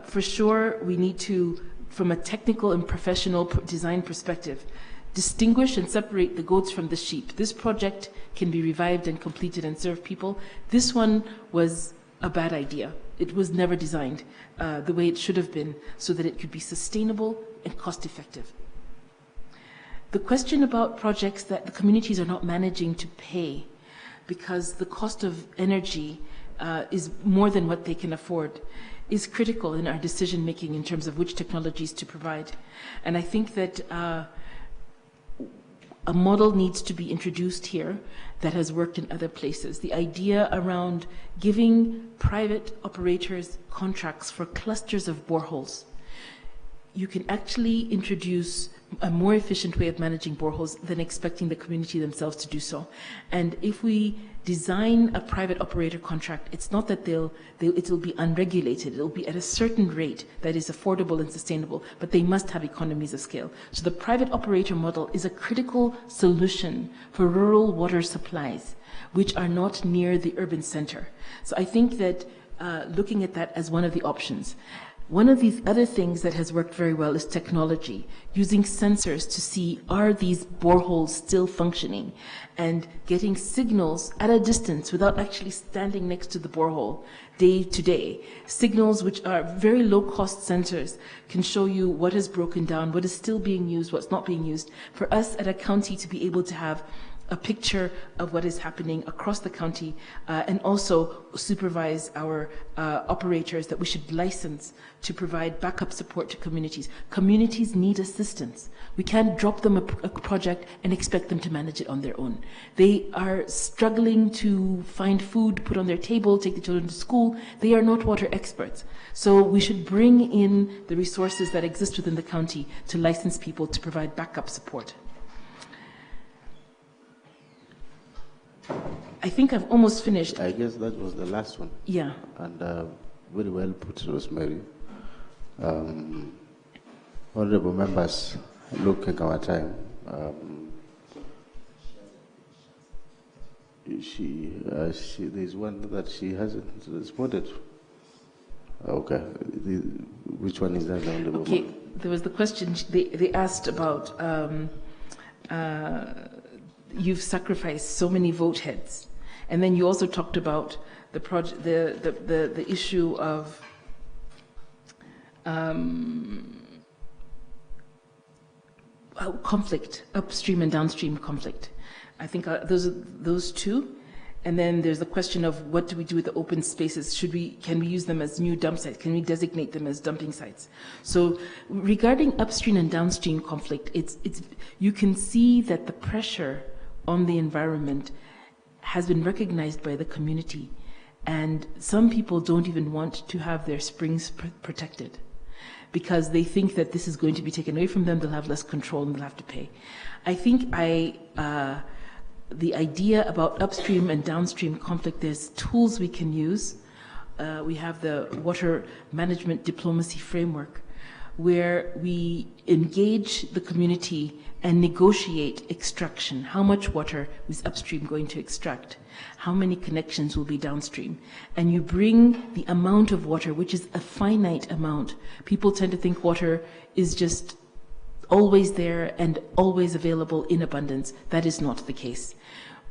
For sure, we need to, from a technical and professional design perspective, distinguish and separate the goats from the sheep. This project can be revived and completed and serve people. This one was a bad idea. It was never designed the way it should have been so that it could be sustainable and cost effective. The question about projects that the communities are not managing to pay because the cost of energy is more than what they can afford is critical in our decision making in terms of which technologies to provide. And I think that a model needs to be introduced here that has worked in other places. The idea around giving private operators contracts for clusters of boreholes. You can actually introduce a more efficient way of managing boreholes than expecting the community themselves to do so. And if we design a private operator contract, it's not that it'll be unregulated. It'll be at a certain rate that is affordable and sustainable, but they must have economies of scale. So the private operator model is a critical solution for rural water supplies, which are not near the urban center. So I think that looking at that as one of the options. One of these other things that has worked very well is technology, using sensors to see, are these boreholes still functioning, and getting signals at a distance without actually standing next to the borehole day to day. Signals which are very low-cost sensors can show you what has broken down, what is still being used, what's not being used. For us at a county to be able to have a picture of what is happening across the county and also supervise our operators that we should license to provide backup support to communities. Communities need assistance. We can't drop them a project and expect them to manage it on their own. They are struggling to find food, put on their table, take the children to school. They are not water experts. So we should bring in the resources that exist within the county to license people to provide backup support. I think I've almost finished. I guess that was the last one. Yeah. And very well put, Rosemary. Honorable members, looking at our time. There's one that she hasn't responded. Okay. Which one is that? Okay. There was the question they asked about. You've sacrificed so many vote heads, and then you also talked about the issue of conflict, upstream and downstream conflict. I think those two, and then there's the question of what do we do with the open spaces? Can we use them as new dump sites? Can we designate them as dumping sites? So regarding upstream and downstream conflict, you can see that the pressure on the environment has been recognized by the community, and some people don't even want to have their springs protected because they think that this is going to be taken away from them, they'll have less control and they'll have to pay. I think the idea about upstream and downstream conflict, there's tools we can use. We have the water management diplomacy framework where we engage the community and negotiate extraction. How much water is upstream going to extract? How many connections will be downstream? And you bring the amount of water, which is a finite amount. People tend to think water is just always there and always available in abundance. That is not the case.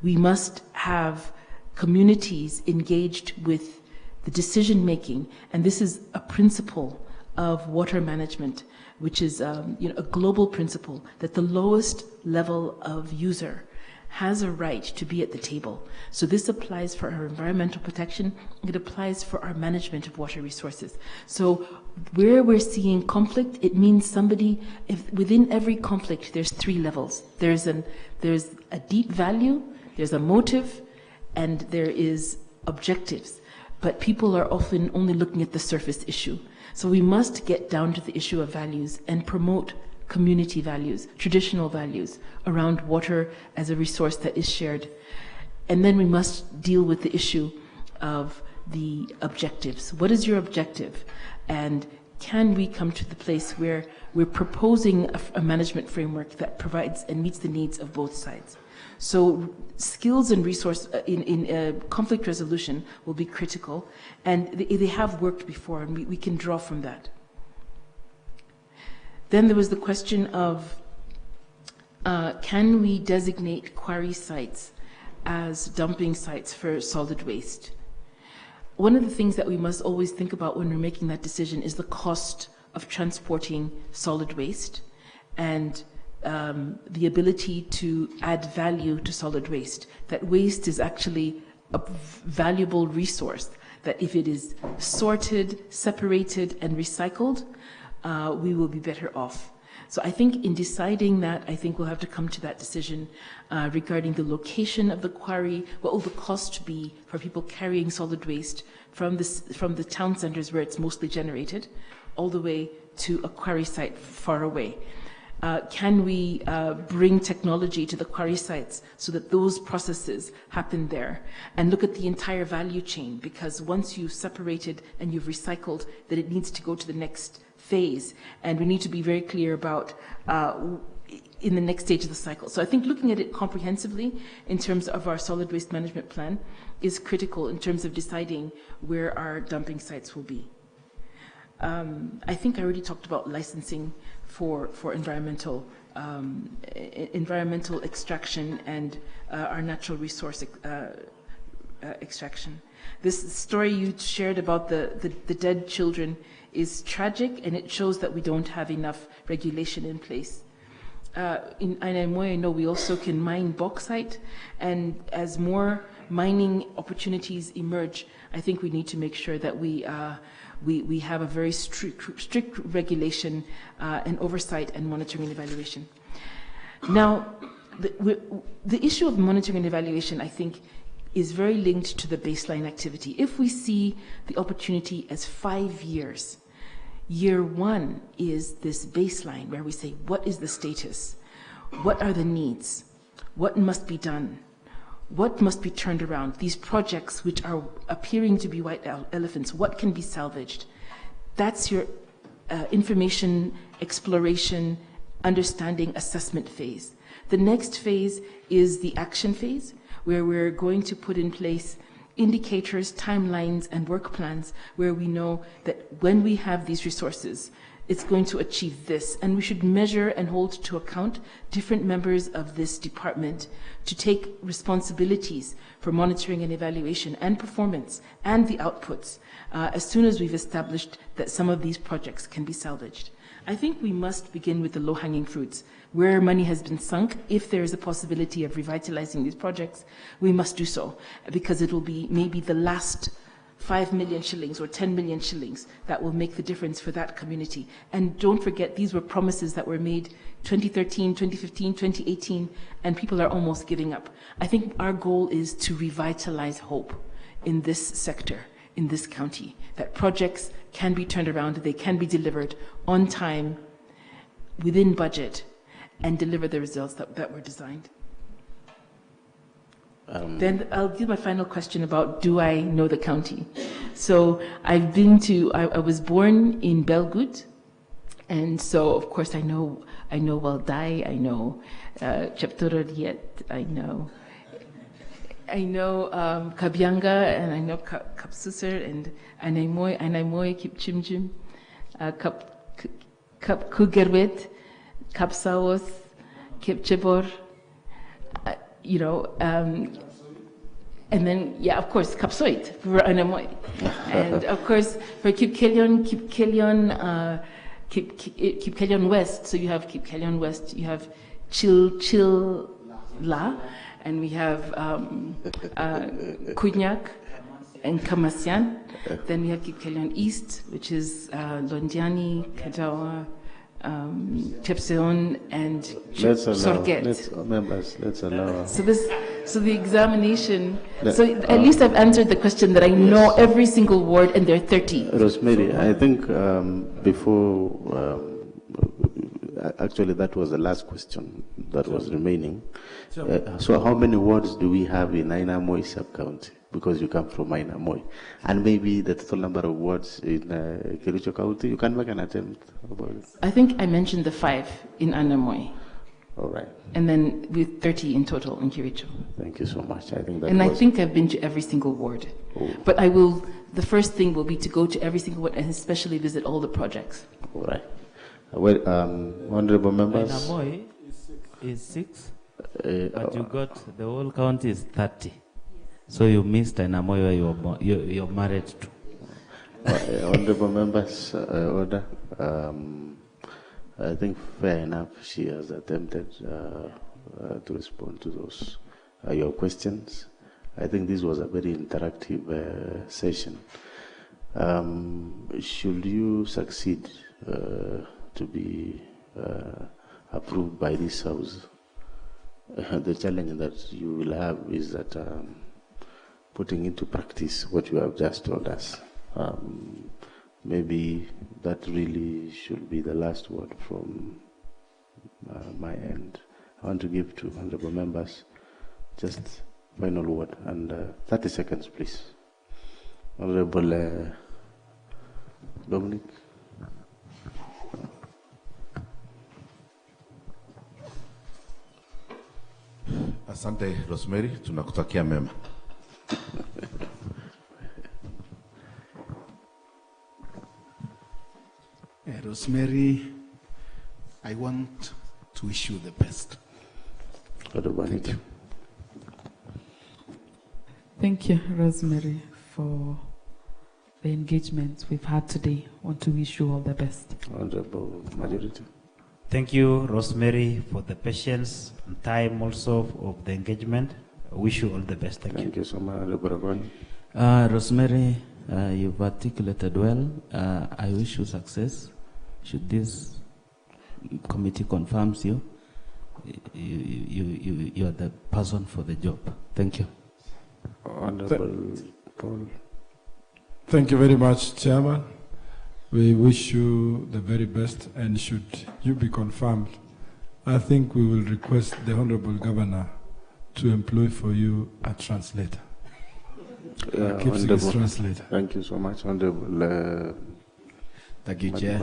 We must have communities engaged with the decision making, and this is a principle of water management, which is a global principle that the lowest level of user has a right to be at the table. So this applies for our environmental protection, it applies for our management of water resources. So where we're seeing conflict, it means within every conflict there's three levels. There's a deep value, there's a motive, and there is objectives. but people are often only looking at the surface issue. So we must get down to the issue of values and promote community values, traditional values around water as a resource that is shared. And then we must deal with the issue of the objectives. What is your objective? And can we come to the place where we're proposing a management framework that provides and meets the needs of both sides? So skills and resource in conflict resolution will be critical, and they have worked before, and we can draw from that. Then there was the question of can we designate quarry sites as dumping sites for solid waste? One of the things that we must always think about when we're making that decision is the cost of transporting solid waste and the ability to add value to solid waste. That waste is actually a valuable resource, that if it is sorted, separated, and recycled, we will be better off. So I think in deciding that, I think we'll have to come to that decision regarding the location of the quarry. What will the cost be for people carrying solid waste from the town centers where it's mostly generated, all the way to a quarry site far away? Can we bring technology to the quarry sites so that those processes happen there, and look at the entire value chain? Because once you've separated and you've recycled, that it needs to go to the next phase, and we need to be very clear about in the next stage of the cycle. So I think looking at it comprehensively in terms of our solid waste management plan is critical in terms of deciding where our dumping sites will be. I think I already talked about licensing for environmental extraction and our natural resource extraction. This story you shared about the dead children is tragic, and it shows that we don't have enough regulation in place. In Ainaimoy, I know we also can mine bauxite, and as more mining opportunities emerge, I think we need to make sure that we have a very strict regulation and oversight and monitoring and evaluation. Now, the issue of monitoring and evaluation, I think, is very linked to the baseline activity. If we see the opportunity as 5 years, year one is this baseline where we say, what is the status? What are the needs? What must be done? What must be turned around? These projects which are appearing to be white elephants, what can be salvaged? That's your information, exploration, understanding, assessment phase. The next phase is the action phase, where we're going to put in place indicators, timelines, and work plans where we know that when we have these resources, it's going to achieve this. And we should measure and hold to account different members of this department to take responsibilities for monitoring and evaluation and performance and the outputs as soon as we've established that some of these projects can be salvaged. I think we must begin with the low-hanging fruits. Where money has been sunk, if there is a possibility of revitalizing these projects, we must do so, because it will be maybe the last 5 million shillings or 10 million shillings that will make the difference for that community. And don't forget, these were promises that were made 2013, 2015, 2018, and people are almost giving up. I think our goal is to revitalize hope in this sector, in this county, that projects can be turned around, they can be delivered on time, within budget, and deliver the results that were designed. Then I'll give my final question about, do I know the county? So I've been to, I was born in Belgut, and so of course I know Waldai, I know Chepkirui, I know Kabyanga, and I know Kapsusar, and Ainaimoy, Kipchimjim, Kap Kugerwet, Kapsaos, Kipchebor, and then, yeah, of course, Kapsoit for Ainaimoy. And of course, for Kipkelion West, so you have Kipkelion West, you have Chilla, and we have Kunyak and Kamasian. Then we have Kipkelion East, which is Londiani, Kajawa, Chepseon and Let's Sorget. let's allow. So the examination. Let- So at least I've answered the question that I know every single ward, and there are 30. Rosemary, I think before, actually that was the last question that was remaining. So how many wards do we have in Ainamoi sub-county? Because you come from Ainamoi. And maybe the total number of wards in Kericho County, you can make an attempt about it. I think I mentioned the 5 in Anamoy. All right. And then with 30 in total in Kericho. Thank you so much. I think that And I was- think I've been to every single ward. Oh. But the first thing will be to go to every single ward and especially visit all the projects. All right. Well, honorable members. Namoy is 6, but you got the whole county is 30. So you missed Namoy where you're married to. Honorable members, order. I think fair enough. She has attempted to respond to those your questions. I think this was a very interactive session. Should you succeed to be approved by this House, the challenge that you will have is that putting into practice what you have just told us. Maybe that really should be the last word from my end. I want to give to honorable members just final word and 30 seconds, please. Honorable Dominic. Asante Rosemary, tunakutakia mema. Rosemary, I want to wish you the best. Thank you. Thank you, Rosemary, for the engagement we've had today. I want to wish you all the best. Honorable Majority. Thank you, Rosemary, for the patience and time also of the engagement. I wish you all the best. Thank you so much, Honorable Rosemary, you've articulated well. I wish you success. Should this committee confirms you, you are the person for the job. Thank you. Honorable Paul. Thank you very much, Chairman. We wish you the very best, and should you be confirmed, I think we will request the Honorable Governor to employ for you a translator. Translator. Thank you so much, Honorable. Thank you, Chair.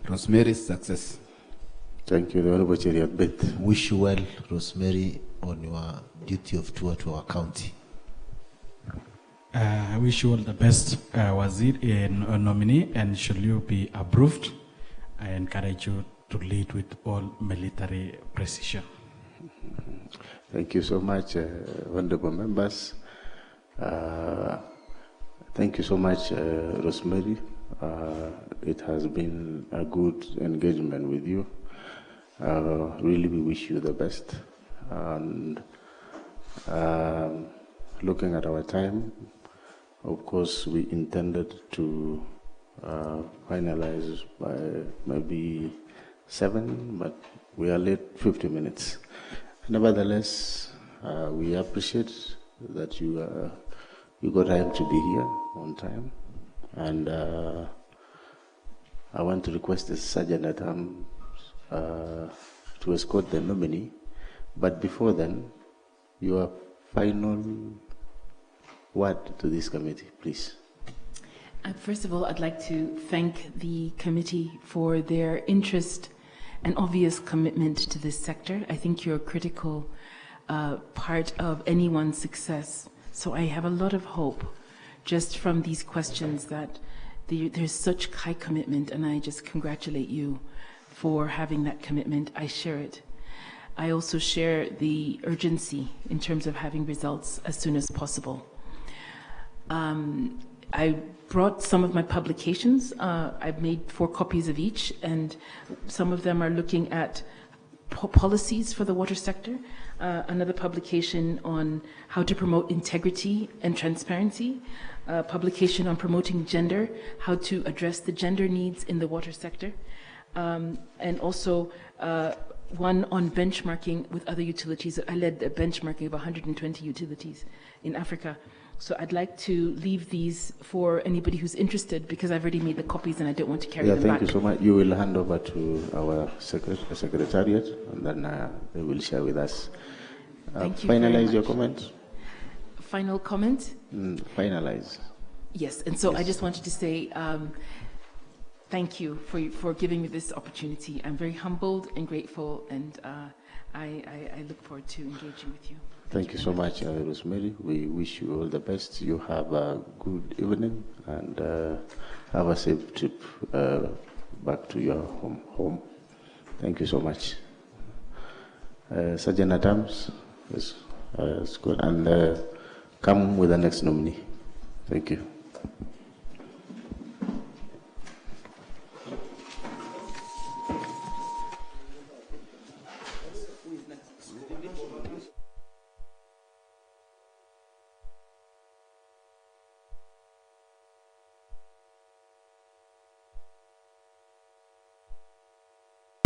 Rosemary's success. Thank you, the Honorable Chair. Wish you well, Rosemary, on your duty of tour to our county. I wish you all the best, Wazir, nominee, and should you be approved, I encourage you to lead with all military precision. Thank you so much, honorable members. Thank you so much, Rosemary. It has been a good engagement with you. Really, we wish you the best. And looking at our time, of course, we intended to finalize by maybe 7, but we are late 50 minutes. Nevertheless, we appreciate that you got time to be here on time. And I want to request the Sergeant at Arms to escort the nominee. But before then, your final word to this committee, please. First of all, I'd like to thank the committee for their interest and obvious commitment to this sector. I think you're a critical part of anyone's success. So I have a lot of hope just from these questions that there's such high commitment, and I just congratulate you for having that commitment. I share it. I also share the urgency in terms of having results as soon as possible. I brought some of my publications. I've made 4 copies of each, and some of them are looking at policies for the water sector. Another publication on how to promote integrity and transparency. Publication on promoting gender, how to address the gender needs in the water sector. and also one on benchmarking with other utilities. I led the benchmarking of 120 utilities in Africa. So I'd like to leave these for anybody who's interested, because I've already made the copies and I don't want to carry them back. Thank you so much. You will hand over to our secretariat, and then they will share with us. Thank you very Finalize much. your comment. Final comment? Finalize. Yes, and so Yes. I just wanted to say thank you for giving me this opportunity. I'm very humbled and grateful, and I look forward to engaging with you. Thank you so much, Rosemary. We wish you all the best. You have a good evening, and have a safe trip back to your home. Thank you so much. Sergeant at Arms, is good, and come with the next nominee. Thank you.